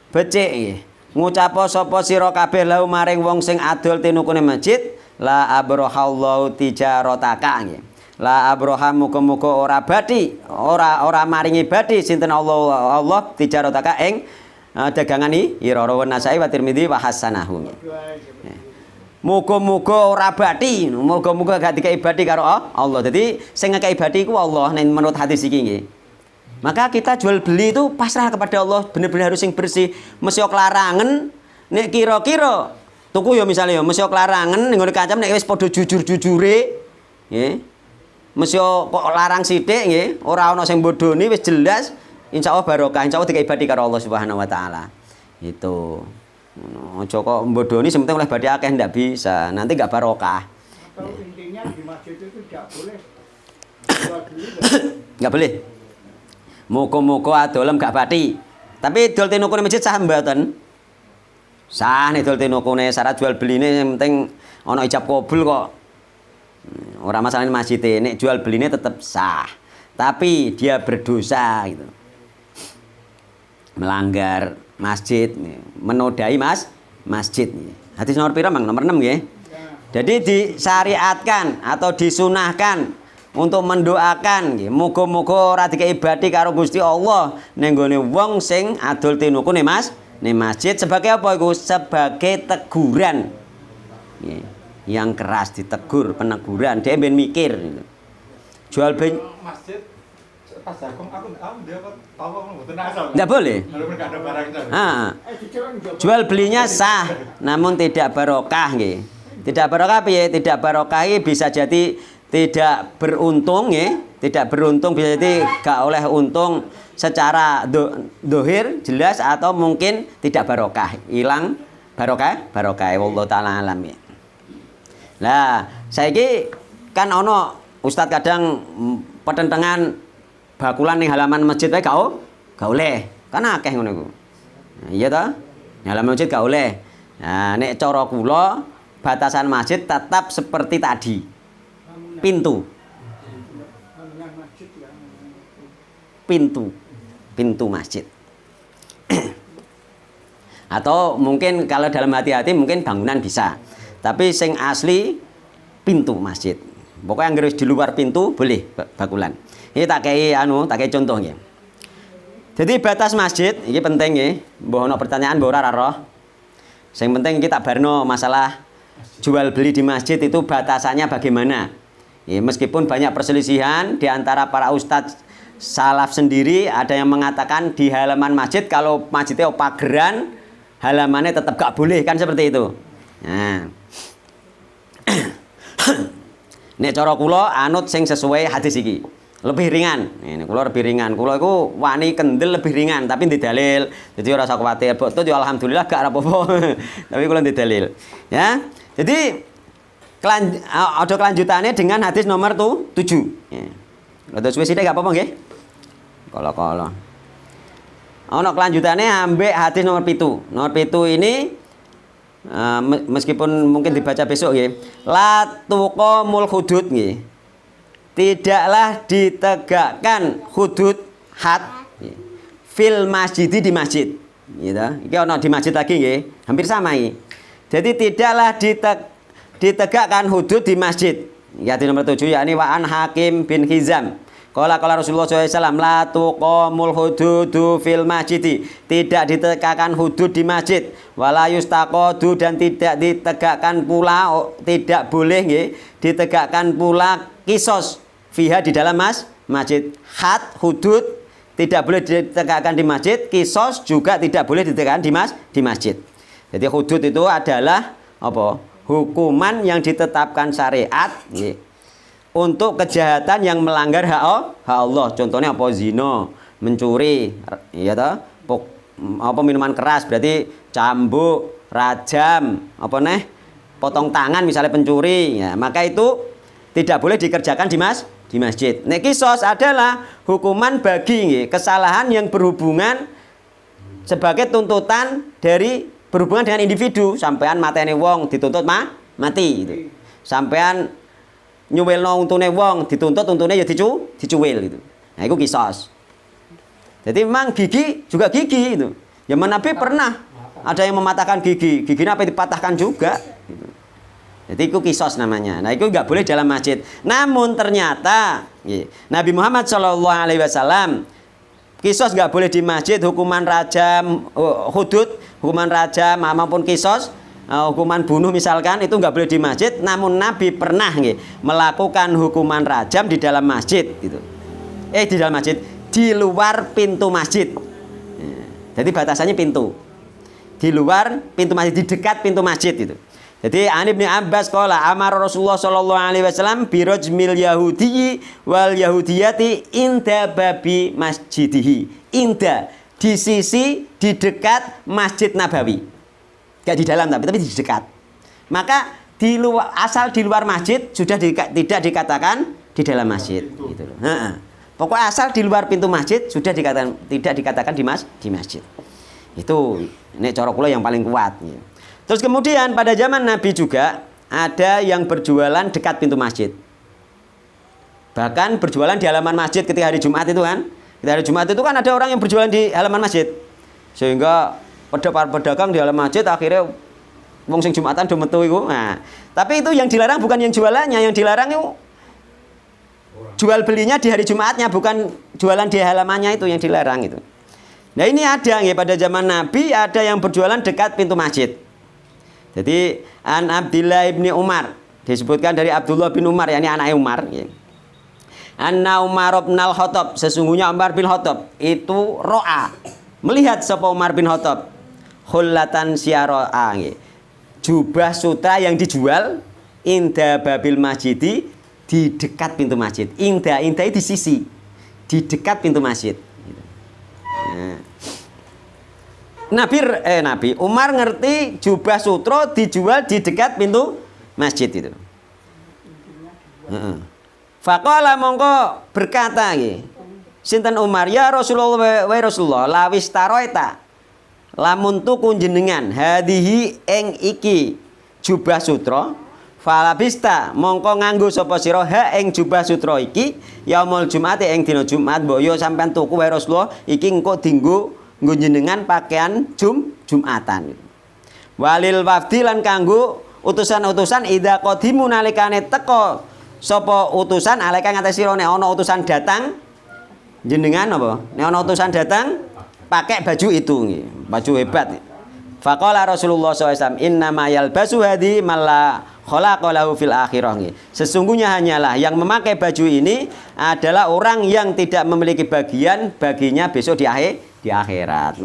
becik ngucapo sapa sira kabeh lau maring wong sing adol tinukune masjid la abrahallahu tijarataka nggih la abraham muga-muga ora ora maringi badi sinten Allah tijarataka ing dagangani ira rawan Nasai wa Tirmidzi wa hasanahu. Muga-muga ora bati, muga-muga gak dikai bati karo Allah. Jadi sing ngekei bati ku Allah nek menurut hadis iki nggih. Maka kita jual beli itu pasrah kepada Allah, bener-bener harus sing bersih. Mesti klarangen nek kira-kira tuku ya misalnya ya mesti klarangen ning ngene kancam nek wis padha jujur-jujure nggih. Mesti kok larang sithik nggih, ora ana sing bodoni wis jelas. Insya Allah barokah, insya Allah dikai badi karo Allah Subhanahu Wa Taala. Itu. Ojo kok bodoni, sementing oleh badi akeh ndak bisa, nanti nggak barokah. Atau intinya di masjid itu tidak boleh. Nggak boleh. Muga-muga adolem gak bati. Tapi dol tinukune masjid sah mboten? Sah nih dol tinukune, syarat jual beline yang penting ana ijab kabul kok. Ora masalah masjid nek jual beline tetap sah. Tapi dia berdosa gitu. Melanggar masjid, menodai masjid. Hadis nomor pira Mang? Nomor 6 nggih. Jadi disyariatkan atau disunahkan untuk mendoakan nggih, muga-muga ora dikei badi karo Gusti Allah ning gone wong sing adol tinuku ning masjid sebagai apa iku? Sebagai teguran. Nggih. Yang keras ditegur, peneguran, dia ben mikir gitu. Jual beli masjid pas jagung aku dia tahu mboten asal. Enggak boleh. Enggak ada barangnya. Jual belinya sah, namun tidak barokah nggih. Tidak barokah piye? Tidak barokah bisa jadi tidak beruntung nggih. Tidak beruntung bisa jadi gak oleh untung secara dohir jelas atau mungkin tidak barokah. Hilang barokah wallahu taala alam ya. Lah, saiki kan ono ustaz kadang petentengan bakulan ning halaman masjid wae gak oleh. Kan akeh ngono iku. Nah, iya ta? Halaman masjid gak oleh. Nah, nek cara kula batasan masjid tetap seperti tadi. Pintu. Pintu masjid. Atau mungkin kalau dalam hati-hati mungkin bangunan bisa. Tapi sing asli pintu masjid. Pokoknya yang harus di luar pintu boleh bakulan. Ini tak kayak contoh nggih. Jadi batas masjid ini penting nggih. Mbah ana pertanyaan mbah ora roh. Yang penting kita barno masalah jual beli di masjid itu batasannya bagaimana. Ya, meskipun banyak perselisihan di antara para ustadz salaf sendiri, ada yang mengatakan di halaman masjid kalau masjidnya pageran halamannya tetap gak boleh kan seperti itu. Nah. Nek cara kula anut sing sesuai hadis iki. Lebih ringan. Ini kula lebih ringan. Kula iku wani kendel lebih ringan tapi ndek dalil. Jadi ora usah kuwatir. Botut yo alhamdulillah gak apa-apa. Tapi kula ndek dalil. Ya. Jadi ada kelanjutannya dengan hadis nomor 7. Ya. Rada suwe sithik gak apa-apa nggih. Kala-kala. Ana kelanjutannya ambek hadis nomor 7. Nomor 7 ini meskipun mungkin dibaca besok nggih. La tuqamul hudud nggih. Tidaklah ditegakkan hudud had fil masjid di masjid. Gitu. Iki ana di masjid lagi nggih. Hampir sama iki. Jadi tidaklah ditegakkan hudud di masjid. Hadis nomor 7 yakni wa an Hakim bin Hizam. Qala Rasulullah SAW la tuqamul hududu fil masjid. Tidak ditegakkan hudud di masjid. Wala yustaqadu dan tidak ditegakkan pula tidak boleh nggih ditegakkan pula kisos fiha di dalam masjid. Had hudud tidak boleh ditegakkan di masjid, kisos juga tidak boleh ditegakkan di masjid. Jadi hudud itu adalah apa? Hukuman yang ditetapkan syariat nggih, untuk kejahatan yang melanggar hak Allah. Contohnya apa? Zina, mencuri, ya toh? Apa minuman keras berarti cambuk, rajam, apa nih? Potong tangan misalnya pencuri. Ya, maka itu tidak boleh dikerjakan di masjid. Nek kisos adalah hukuman bagi nggih, kesalahan yang berhubungan sebagai tuntutan dari berhubungan dengan individu. Sampean mateni wong dituntut mati gitu. Sampean nyuwilno untune wong dituntut untune ya dicuwil gitu. Nah, itu kisos. Jadi memang gigi juga gigi itu. Zaman Nabi pernah ada yang mematahkan gigi. Giginya apa dipatahkan juga gitu. Jadi itu kisos namanya. Nah, itu nggak boleh dalam masjid. Namun ternyata Nabi Muhammad SAW kisos nggak boleh di masjid. Hukuman rajam, hudud, hukuman rajam maupun kisos, hukuman bunuh misalkan itu nggak boleh di masjid. Namun Nabi pernah melakukan hukuman rajam di dalam masjid gitu. Di dalam masjid, di luar pintu masjid. Jadi batasannya pintu. Di luar pintu masjid, di dekat pintu masjid itu. Jadi An Ibnu Abbas qala amara Rasulullah sallallahu alaihi wasallam bi rajmil yahudi wal yahudiyati inda babi masjidihi. Inda di sisi di dekat Masjid Nabawi. Enggak di dalam tapi di dekat. Maka di luar, asal di luar masjid sudah tidak dikatakan di dalam masjid gitu loh. Pokoknya asal di luar pintu masjid sudah tidak dikatakan di masjid. Itu nek cara kula yang paling kuat gitu. Terus kemudian pada zaman Nabi juga ada yang berjualan dekat pintu masjid. Bahkan berjualan di halaman masjid ketika hari Jumat itu kan. Ketika hari Jumat itu kan ada orang yang berjualan di halaman masjid. Sehingga pedagang di halaman masjid akhirnya wong sing Jumatan do metu iku. Nah, tapi itu yang dilarang bukan yang jualannya, yang dilarang itu jual belinya di hari Jumatnya, bukan jualan di halamannya itu yang dilarang itu. Nah, ini ada ya pada zaman Nabi ada yang berjualan dekat pintu masjid. Jadi An Abdillah ibni Umar disebutkan dari Abdullah bin Umar, yakni anaknya Umar. Ya. Anna Umar bin Al-Khattab, sesungguhnya Umar bin Khattab itu ro'a, melihat sapa Umar bin Khattab khullatan syara'a, jubah sutra yang dijual inda babil masjidi, di dekat pintu masjid. Inda di sisi, di dekat pintu masjid. Nah. Nabi Umar ngerti jubah sutra dijual di dekat pintu masjid itu. Faqala mongko berkata sinten Umar, ya Rasulullah wa Rasulullah lawis taroita lamun tuku jenengan hadihi ing iki jubah sutra falabista mongko nganggo sapa sira ha ing jubah sutra iki yaumul Jumat ing dina Jumat mbok yo sampean tuku wa Rasulullah iki engko dinggo nggo jenengan pakaian Jumatan. Walil wafdi lan kanggo utusan-utusan idza qadimu nalikane teka sapa utusan alaika ngatas sira nek ana utusan datang jenengan apa? Nek ana utusan datang pakai baju itu nggih, baju hebat. Faqala Rasulullah SAW, inna ma yalbasu hadi malla khalaqa lahu fil akhirah. Sesungguhnya hanyalah yang memakai baju ini adalah orang yang tidak memiliki bagian baginya besok di akhirat.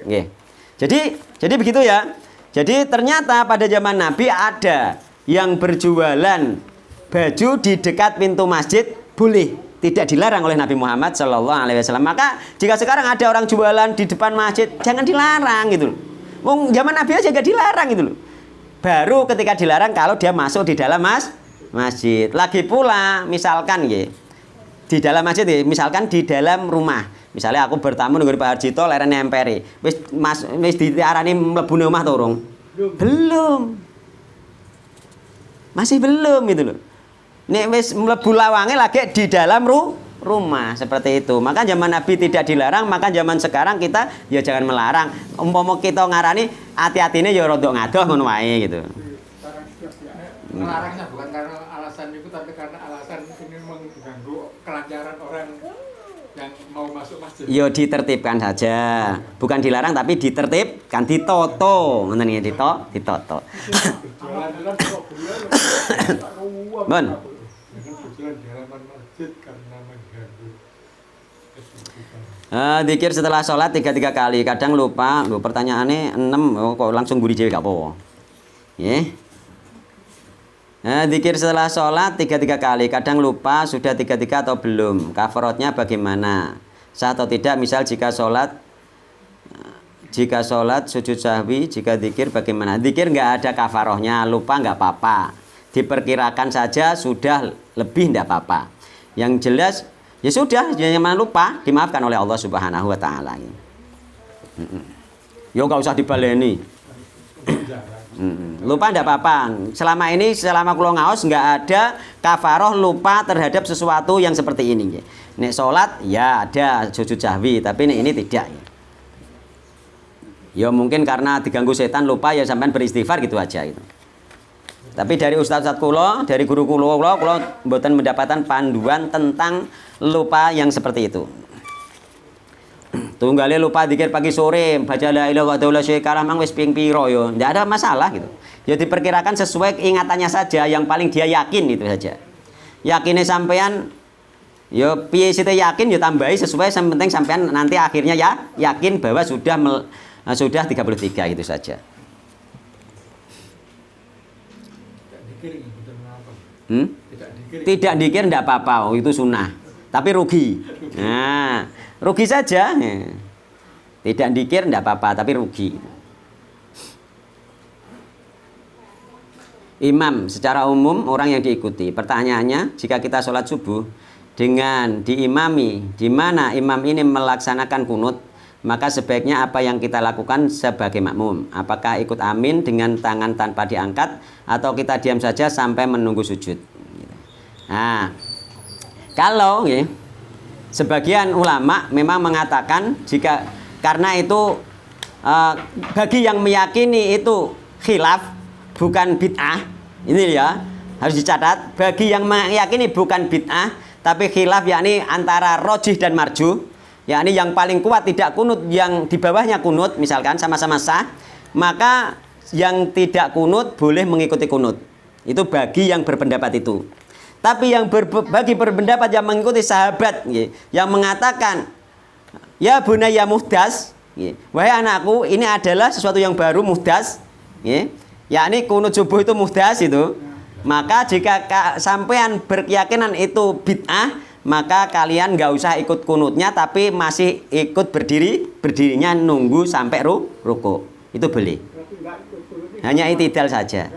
Nggih. Jadi begitu ya. Jadi ternyata pada zaman Nabi ada yang berjualan baju di dekat pintu masjid boleh, tidak dilarang oleh Nabi Muhammad SAW. Maka jika sekarang ada orang jualan di depan masjid, jangan dilarang gitu loh. Wong zaman Nabi aja gak dilarang gitu loh. Baru ketika dilarang kalau dia masuk di dalam masjid. Lagi pula misalkan ya, di dalam masjid ya, misalkan di dalam rumah. Misalnya aku bertamu nunggu Pak Harjito leren nemperi. Wis diarani mlebu omah to urung? Belum. Masih belum gitu loh. Nek wis mlebu lawange lagi di dalam rumah seperti itu. Maka zaman Nabi tidak dilarang, maka zaman sekarang kita ya jangan melarang. Umpama kita ngarani hati-hatine ya rada ngadoh ngono wae gitu. Melarangnya bukan karena alasan itu, tapi karena alasan ini mengganggu kelancaran orang yang mau masuk masjid. Yo ditertibkan saja. Bukan dilarang tapi ditertibkan, ditoto. Ngoten nggih, ditoto. Bon. Dikir setelah sholat 3 kali, kadang lupa. Loh, pertanyaannya 6, kok langsung guri jawab gak apa-apa. Dikir setelah sholat 3 kali, kadang lupa sudah 3 atau belum. Kafaratnya bagaimana? Sah atau tidak? Misal jika sholat sujud sahwi, jika dikir bagaimana? Dikir nggak ada kafarohnya, lupa nggak apa-apa. Diperkirakan saja sudah lebih nggak apa-apa. Yang jelas ya sudah, jangan lupa, dimaafkan oleh Allah Subhanahu wa taala. Yo nggak usah dibaleni. Lupa ndak apa-apa. Selama kula ngaos nggak ada kafaroh lupa terhadap sesuatu yang seperti ini. Nek sholat ya ada sujud sahwi, tapi nek ini tidak. Ya mungkin karena diganggu setan lupa ya sampean beristighfar gitu aja itu. Tapi dari ustaz-ustaz kula, dari guru kula mboten mendapatkan panduan tentang lupa yang seperti itu. Tunggale lupa dikir pagi sore baca la ilaha illallah syekara mang wis ping piro yo. Enggak ada masalah gitu. Ya diperkirakan sesuai ingatannya saja, yang paling dia yakin itu saja. Yakinnya sampean ya piye sithik yakin ya tambahi sesuai, yang penting sampean nanti akhirnya ya yakin bahwa sudah 33 gitu saja. Tidak dikir enggak apa-apa, itu sunnah. Tapi rugi. Nah, rugi saja. Tidak dikir enggak apa-apa, tapi rugi. Imam secara umum orang yang diikuti. Pertanyaannya, jika kita sholat subuh dengan diimami, di mana imam ini melaksanakan kunut, maka sebaiknya apa yang kita lakukan sebagai makmum? Apakah ikut amin dengan tangan tanpa diangkat, atau kita diam saja sampai menunggu sujud? Nah, kalau ya, sebagian ulama memang mengatakan jika karena itu bagi yang meyakini itu khilaf bukan bid'ah, ini ya harus dicatat. Bagi yang meyakini bukan bid'ah tapi khilaf, yakni antara rojih dan marjuh, yakni yang paling kuat tidak kunut, yang di bawahnya kunut, misalkan sama-sama sah, maka yang tidak kunut boleh mengikuti kunut. Itu bagi yang berpendapat itu. Tapi yang bagi berpendapat yang mengikuti sahabat yang mengatakan ya bunayya muhdas, wahai anakku, ini adalah sesuatu yang baru, muhdas, yakni kunut subuh itu muhdas itu. Maka jika sampean berkeyakinan itu bid'ah, maka kalian nggak usah ikut kunutnya, tapi masih ikut berdirinya nunggu sampai ruku. Itu boleh. Hanya itidal saja.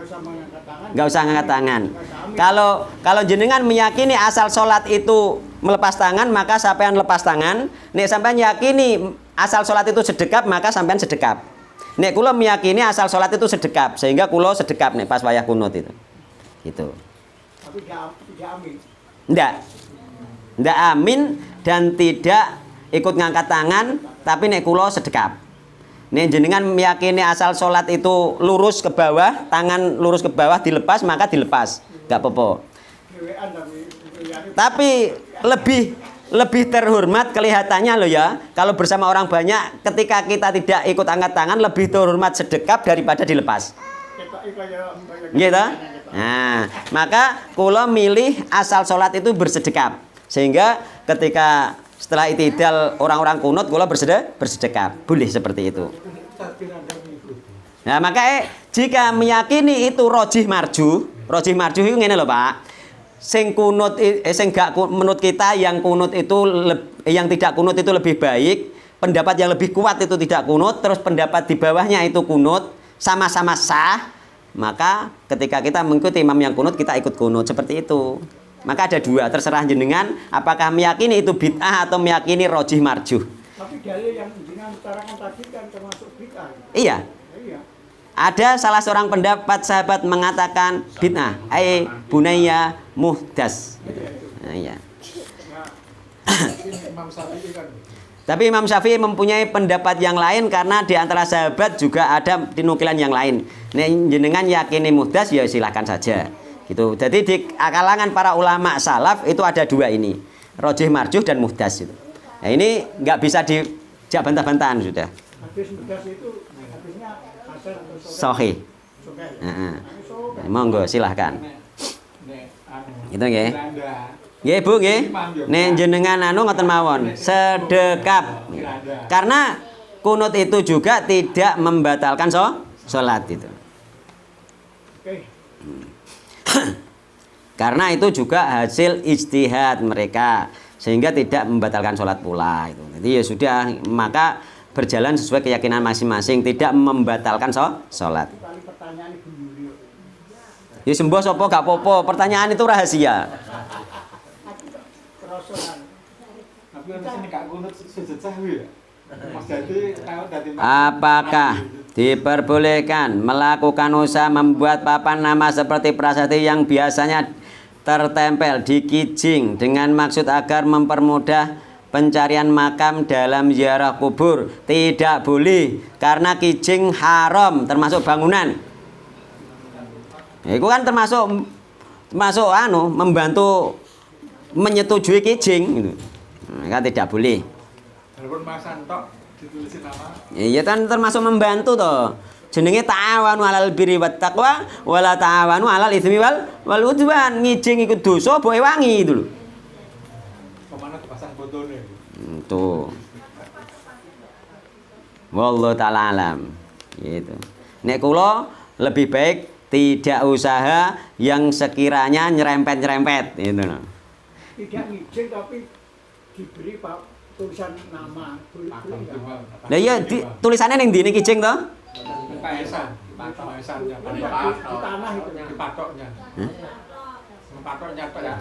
Nggak usah ngangkat tangan. Kalau jenengan meyakini asal sholat itu melepas tangan, maka sampean lepas tangan. Nek sampean yakini asal sholat itu sedekap, maka sampean sedekap. Nek kula meyakini asal sholat itu sedekap, sehingga kula sedekap nek pas wayah kunut itu. Gitu. Tapi tidak amin. Ndak amin dan tidak ikut ngangkat tangan, tapi nek kula sedekap. Nek jenengan meyakini asal sholat itu lurus ke bawah, tangan lurus ke bawah dilepas, maka dilepas. Gak apa-apa. Dewean Tapi lebih terhormat kelihatannya loh ya. Kalau bersama orang banyak, ketika kita tidak ikut angkat tangan, lebih terhormat sedekap daripada dilepas. Gitu. Nah, maka kula milih asal sholat itu bersedekap. Sehingga ketika setelah itidal orang-orang kunut, kula bersedekap. Boleh seperti itu. Nah, maka jika meyakini itu rojih marju itu ngene loh Pak. Sing kunut sing gak menurut kita yang kunut itu yang tidak kunut itu lebih baik, pendapat yang lebih kuat itu tidak kunut, terus pendapat di bawahnya itu kunut, sama-sama sah, maka ketika kita mengikuti imam yang kunut, kita ikut kunut seperti itu. Maka ada dua, terserah jenengan apakah meyakini itu bid'ah atau meyakini rojih marjuh. Tapi dalil yang jenengan utarakan tadi kan termasuk bid'ah. Iya. Ada salah seorang pendapat sahabat mengatakan bid'ah, bunayya muhdas. Nah, iya. Imam Syafi'i kan. Tapi Imam Syafi'i mempunyai pendapat yang lain karena di antara sahabat juga ada dinukilan yang lain. Nek jenengan yakini muhdas ya silakan saja. Gitu. Jadi di kalangan para ulama salaf itu ada dua ini, rojih marjuh dan muhdas itu. Nah, ini nggak bisa dijak bantah-bantahan sudah. Hadis muhdas itu hadisnya hasan atau Sahih. Monggo silahkan. Itu nggih. Nggih Bu nggih. Nek jenengan anu ngoten mawon, sedekap. Karena kunut itu juga tidak membatalkan salat itu. Karena itu juga hasil ijtihad mereka sehingga tidak membatalkan sholat pula itu. Jadi ya sudah, maka berjalan sesuai keyakinan masing-masing, tidak membatalkan sholat. Ya sembuh sopo gak popo, pertanyaan itu rahasia. Apakah diperbolehkan melakukan usaha membuat papan nama seperti prasasti yang biasanya tertempel di kijing dengan maksud agar mempermudah pencarian makam dalam ziarah kubur? Tidak boleh, karena kijing haram, termasuk bangunan. Itu kan termasuk membantu menyetujui kijing gitu. Maka tidak boleh. Walaupun Mas Santok ditulisin nama. Iya kan termasuk membantu toh. Jenenge ta'awanu 'alal birri wat taqwa wala ta'awanu 'alal itsmi wal udwan. Ngijing ikut dosa boe wangi itu lho. Kemana dipasang fotone? Tuh. Wallahu ta'ala alam. Gitu. Nek kula lebih baik tidak usaha yang sekiranya nyerempet-nyerempet gitu loh. Tidak ngijing tapi diberi Pak tulisan nama. Lah iya tulisannya ning ndi kijing toh? Paesan, paesannya, Di tanah itu. di patoknya. Patoknya tok yang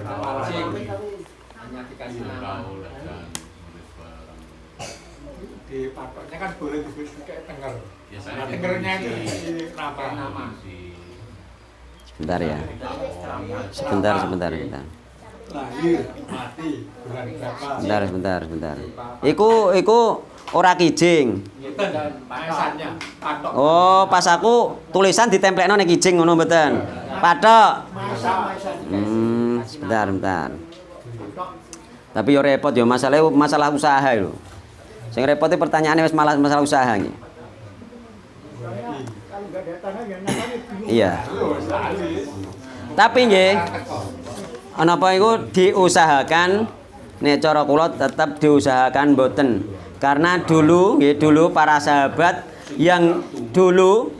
hanya dikasih nama. Di patoknya kan boleh ditulis kayak tenger. Nah, tengernya itu di nama. Sebentar ya. Sebentar. Lahir, mati, bulan berapa? Sebentar. Iku ora kijing. Paesannya, patok. Oh, pas aku tulisan ditemplekno ning kijing ngono mboten. Patok. Sebentar. Tapi yo repot yo masalah usaha lho. Sing repote pertanyaane wis masalah usaha iki. Kalau nggak ada tanah ya namanya bingung. Iya. Tapi nggih napa iku diusahakan, nek cara kula tetap diusahakan mboten. Karena dulu para sahabat yang dulu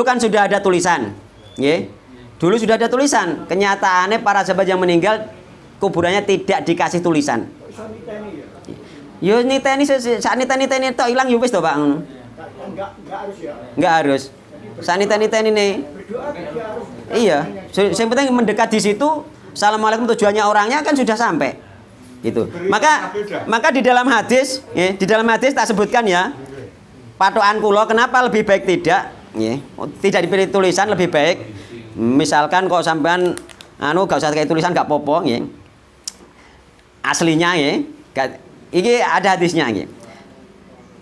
kan sudah ada tulisan. Nggih. Dulu sudah ada tulisan. Kenyataannya para sahabat yang meninggal kuburannya tidak dikasih tulisan. Yo niteni sak niteni tok ilang yo wis to, Pak. Enggak harus ya. Enggak harus. Sak niteni ne. Berdoa tidak harus. Iya. Yang penting mendekat di situ. Assalamualaikum tujuannya orangnya kan sudah sampai. Gitu. Maka di dalam hadis tak sebutkan ya. Patokan kula kenapa lebih baik tidak, nggih. Tidak dipilih tulisan lebih baik. Misalkan kok sampean gak usah kayak tulisan gak popo nggih. Aslinya nggih. Iki ada hadisnya nggih.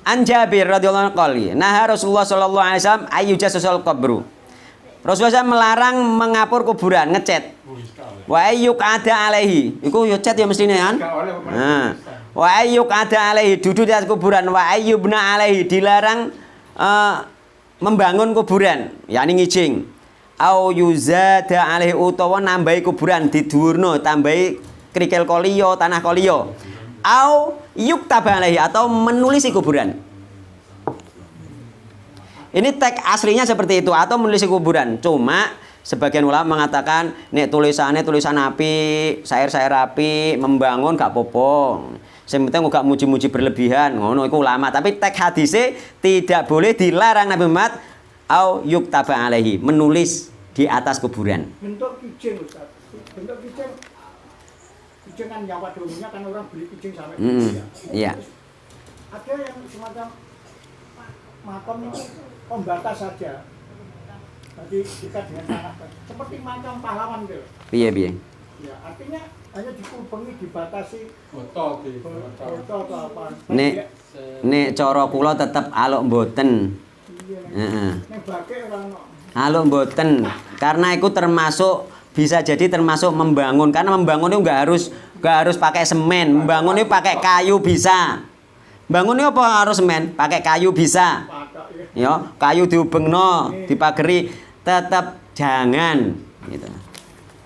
An Jabir radhiyallahu anhu qali, nah Rasulullah sallallahu alaihi wasallam ayyujassul qabru. Rasulullah SAW melarang mengapur kuburan, ngecat. Wa ayyuk ada alaihi. Iku yo cat ya mestine kan? Nah. Wa ayyuk ada alaihi, duduk di atas kuburan. Wa ayyubna alaihi, dilarang membangun kuburan, yakni ngijing. Au yuzada alaihi, utawa nambahi kuburan didhuwurno, tambahi krikil koliyo, tanah koliyo. Au yuktaba alaihi, atau menulisi kuburan. Ini teks aslinya seperti itu, atau menulisi kuburan. Cuma sebagian ulama mengatakan nek tulisannya tulisan api, syair-syair api, membangun gak apa-apa. Sing penting gak muji-muji berlebihan, ngono iku ulama. Tapi teks hadisnya tidak boleh, dilarang Nabi Muhammad au yuktaba alaihi, menulis di atas kuburan. Bentuk kijing Ustaz. Bentuk kijing. Kijing kan nyawa dulunya kan orang beli kijing sampai Iya. Ada yang semacam makam itu pembatas saja. Jadi dekat dengan tanah. Seperti macam pahlawan gitu. Piye? Ya, artinya hanya dikubengi, dibatasi Foto foto atau apa. Nek cara kula tetep aluk mboten. Heeh. Nek bake orang Aluk mboten. Karena itu termasuk, bisa jadi termasuk membangun. Karena membangun itu nggak harus pakai semen. Membangun itu pakai kayu bisa. Bangun itu apa harus semen? Pakai kayu bisa. Ya, kayu diubengno, dipageri, tetap jangan gitu.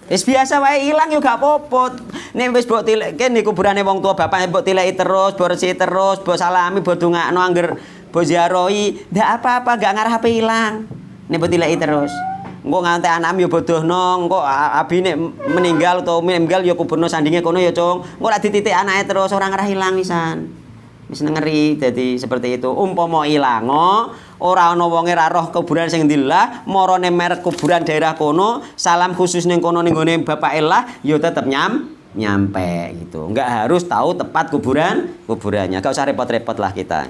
Wis biasa wae ilang yo gak apa-apa. Nek wis mbok tilekke niku kuburane wong tua bapak mbok tileki terus, mbok resiki terus, mbok salami, mbok dongakno angger mbok ziarahi, ndak apa-apa, gak ngarah HP ilang. Nek mbok tileki terus. Engko nganti anakmu yo bodohno, engko abine meninggal utawa meninggal yo kuburno sandinge kono yo, Cung. Engko lak dititik anake terus ora ngarah ilang pisan. Wis ngeri, dadi seperti itu. Umpama ilango, ora ana wonge ra roh kuburan sing ndilah, marane merek kuburan daerah kono, salam khusus ning kono ning gone bapak elah, ya tetep nyampe gitu. Enggak harus tahu tepat kuburannya. Gak usah repot-repot lah kita.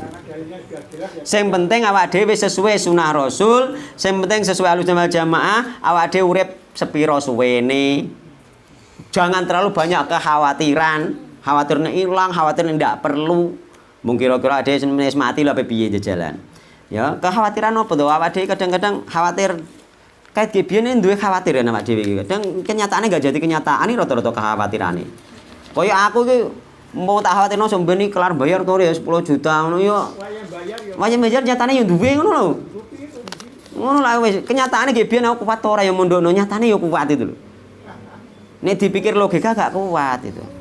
Sing penting awak dhewe sesuai sunah Rasul, sing penting sesuai Ahlussunnah wal Jamaah, awak dhewe urip sepiro suwene. Jangan terlalu banyak kekhawatiran, khawatirnya hilang, khawatirnya ndak perlu. Mungkin kira-kira ada yang mati lah piye jalan. Ya, kekhawatiran apa to? Awak dhewe kadang-kadang khawatir kayak biyen duwe khawatir ya awak dhewe. Kadang kenyataannya gak jadi kenyataan iki rata-rata kekhawatiranane. Kaya aku iki mau tak khawatirno sampeyan iki kelar bayar to ya 10 juta ngono ya. Wayah bayar nyatane ya duwe ngono lho. Ngono lah wis, kenyataane nggih biyen aku kuat ora ya mondokno, nyatane ya kuat itu lho. Nek dipikir logika gak kuat itu.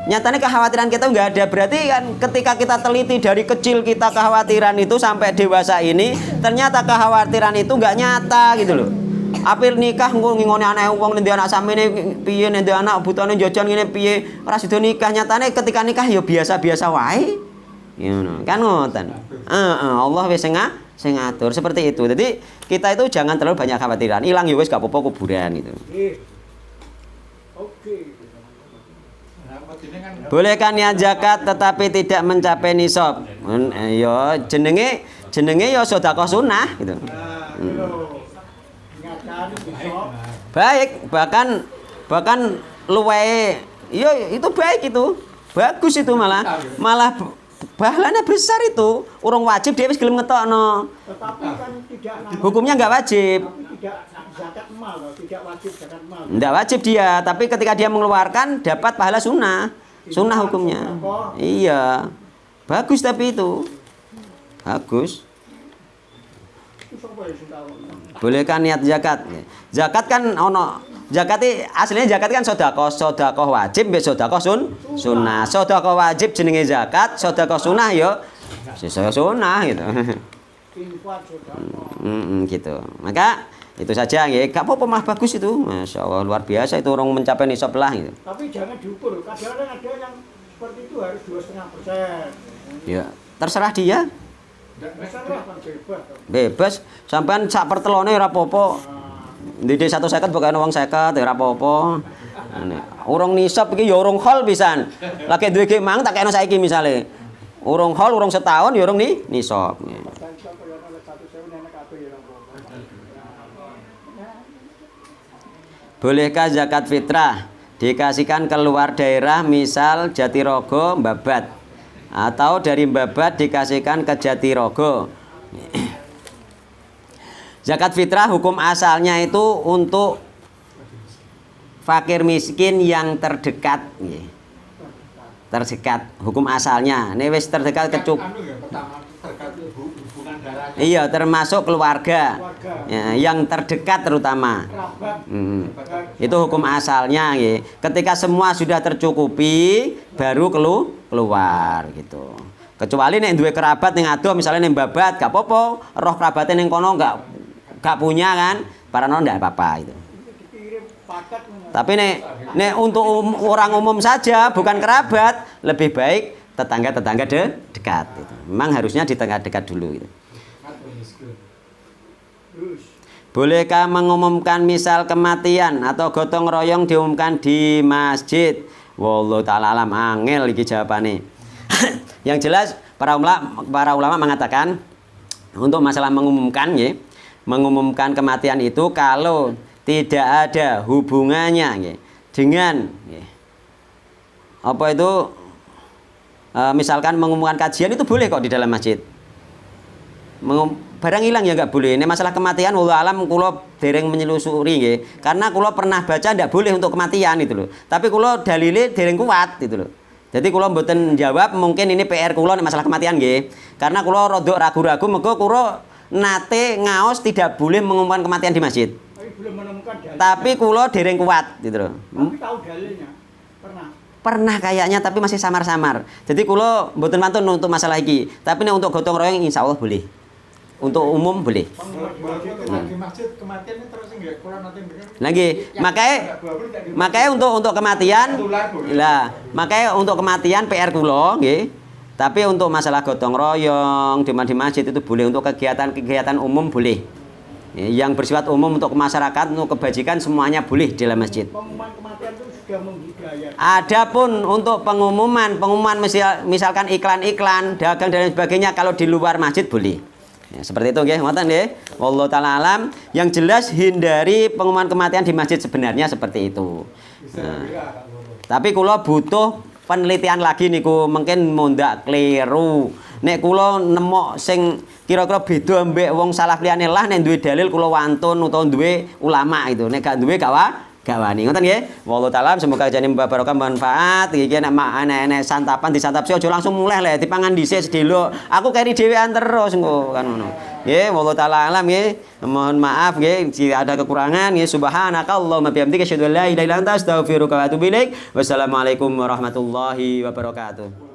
Nyatanya kekhawatiran kita nggak ada. Berarti kan ketika kita teliti dari kecil kita kekhawatiran itu sampai dewasa ini, ternyata kekhawatiran itu nggak nyata gitu loh. Apil nikah ngingoni anak wong nanti anak samene piye, nanti anak butane jajan ngene piye, ora sida nikah. Nyatane ketika nikah ya biasa-biasa wae. Ngono kan ngoten. Allah wis sing ngatur seperti itu. Jadi kita itu jangan terlalu banyak khawatiran. Ilang ya wis gak apa-apa kuburan gitu. Oke. Bolehkan niat zakat tetapi tidak mencapai nisab. Ya jenenge ya sedekah sunah gitu. Baik, bahkan luweh ya itu baik itu. Bagus itu malah pahalanya besar itu. Urung wajib dia wis gelem ngetokno. Tetapi kan tidak hukumnya enggak wajib. Tidak zakat mal, tidak wajib zakat mal. Enggak wajib dia, tapi ketika dia mengeluarkan dapat pahala sunnah. Sunnah hukumnya. Iya. Bagus tapi itu. Bagus. Bolehkan niat zakat. Zakat kan ono. Zakat aslinya zakat kan sedekah wajib mbek sedekah sunnah. Sedekah wajib jenenge zakat, sedekah sunnah ya sesuai sunnah gitu. Gitu. Maka itu saja nggih. Gak apa-apa mah bagus itu. Masya Allah luar biasa itu orang mencapai nisab lah gitu. Tapi jangan diukur. Kadang-kadang ada yang seperti itu harus 2,5%. Ya, terserah dia. Terserah kan Bebas. Sampean sak pertelone ora apa-apa. Ndek 150 bukan wong 50 ora apa-apa. Urung nisab iki ya urung khol pisan. Lagi duwe ge mang tak kena saiki misale. Urung khol urung setahun ya urung nisab. Bolehkah zakat fitrah dikasihkan keluar daerah misal Jatirogo Babat atau dari Babat dikasihkan ke Jatirogo? Zakat fitrah hukum asalnya itu untuk fakir miskin yang terdekat, nggih. Terdekat hukum asalnya. Ini wis terdekat kecukup. Anu ya, pertama terkait hubungan darah. Iya, termasuk keluarga. Keluarga. Ya, yang terdekat terutama. Kerabat. Itu hukum asalnya, nggih. Ketika semua sudah tercukupi, baru keluar gitu. Kecuali nek duwe kerabat ning ado, misalnya ning babat, gak apa-apa. Roh kerabatnya ning kono gak punya kan, parano ndak apa-apa itu. Dikirim paket. Tapi nek untuk orang umum saja, bukan kerabat, lebih baik tetangga-tetangga dekat. Gitu. Memang harusnya di tengah dekat dulu. Gitu. Terus. Bolehkah mengumumkan misal kematian atau gotong royong diumumkan di masjid? Wallahu ta'ala alam, angel iki jawabane. Yang jelas para ulama mengatakan untuk masalah mengumumkan, ya, mengumumkan kematian itu kalau tidak ada hubungannya, ya, dengan, ya, apa itu, misalkan mengumumkan kajian itu boleh kok di dalam masjid. Barang hilang ya nggak boleh. Ini masalah kematian, wallahu alam kula dereng menyelusuri, nggih. Karena kula pernah baca ndak boleh untuk kematian itu loh. Tapi kula dalile dereng kuat itu loh. Jadi kula mboten jawab, mungkin ini PR kula masalah kematian, nggih. Karena kula rada ragu-ragu mergo kula nate ngaos tidak boleh mengumumkan kematian di masjid. Tapi belum menemukan dalil. Tapi kula dereng kuat gitu loh. Tapi tahu dalilnya. Pernah. Pernah kayaknya tapi masih samar-samar. Jadi kula mboten mantun untuk masalah iki. Tapi nek untuk gotong royong insyaallah boleh. Untuk umum boleh. Di masjid kematian terus nggak kurang nanti bener. Lagi, makanya untuk kematian, lah, makanya untuk kematian PR kula, nggih. Tapi untuk masalah gotong royong di masjid itu boleh, untuk kegiatan umum boleh. Yang bersifat umum untuk masyarakat, untuk kebajikan semuanya boleh di dalam masjid. Pengumuman kematian itu sudah menghidayat. Adapun untuk pengumuman misalkan iklan-iklan, dagang dan sebagainya kalau di luar masjid boleh. Ya, seperti itu nggih, ngoten nggih. Wallahu taala alam. Yang jelas hindari pengumuman kematian di masjid sebenarnya seperti itu. Nah, tapi kula butuh penelitian lagi niku, mungkin mundak keliru. Nek kula nemok sing kira-kira beda mbek wong salaf liyane lah, nek duwe dalil kula wantun utawa duwe ulama itu. Nek gak duwe gak wani. Ngoten nggih. Wallahu taala, semoga jane barokah manfaat. Iki nek enek santapan disantap sih aja langsung mulih le, dipangan dhisik sedelo. Aku keri dhewean terus engko kan ngono. Nggih, wallahu taala alam nggih. Mohon maaf nggih jika ada kekurangan nggih. Subhanakallahumma bihamdika asyhadu an la ilaha illa anta astaghfiruka wa atubu ilaik. Wassalamualaikum warahmatullahi wabarakatuh.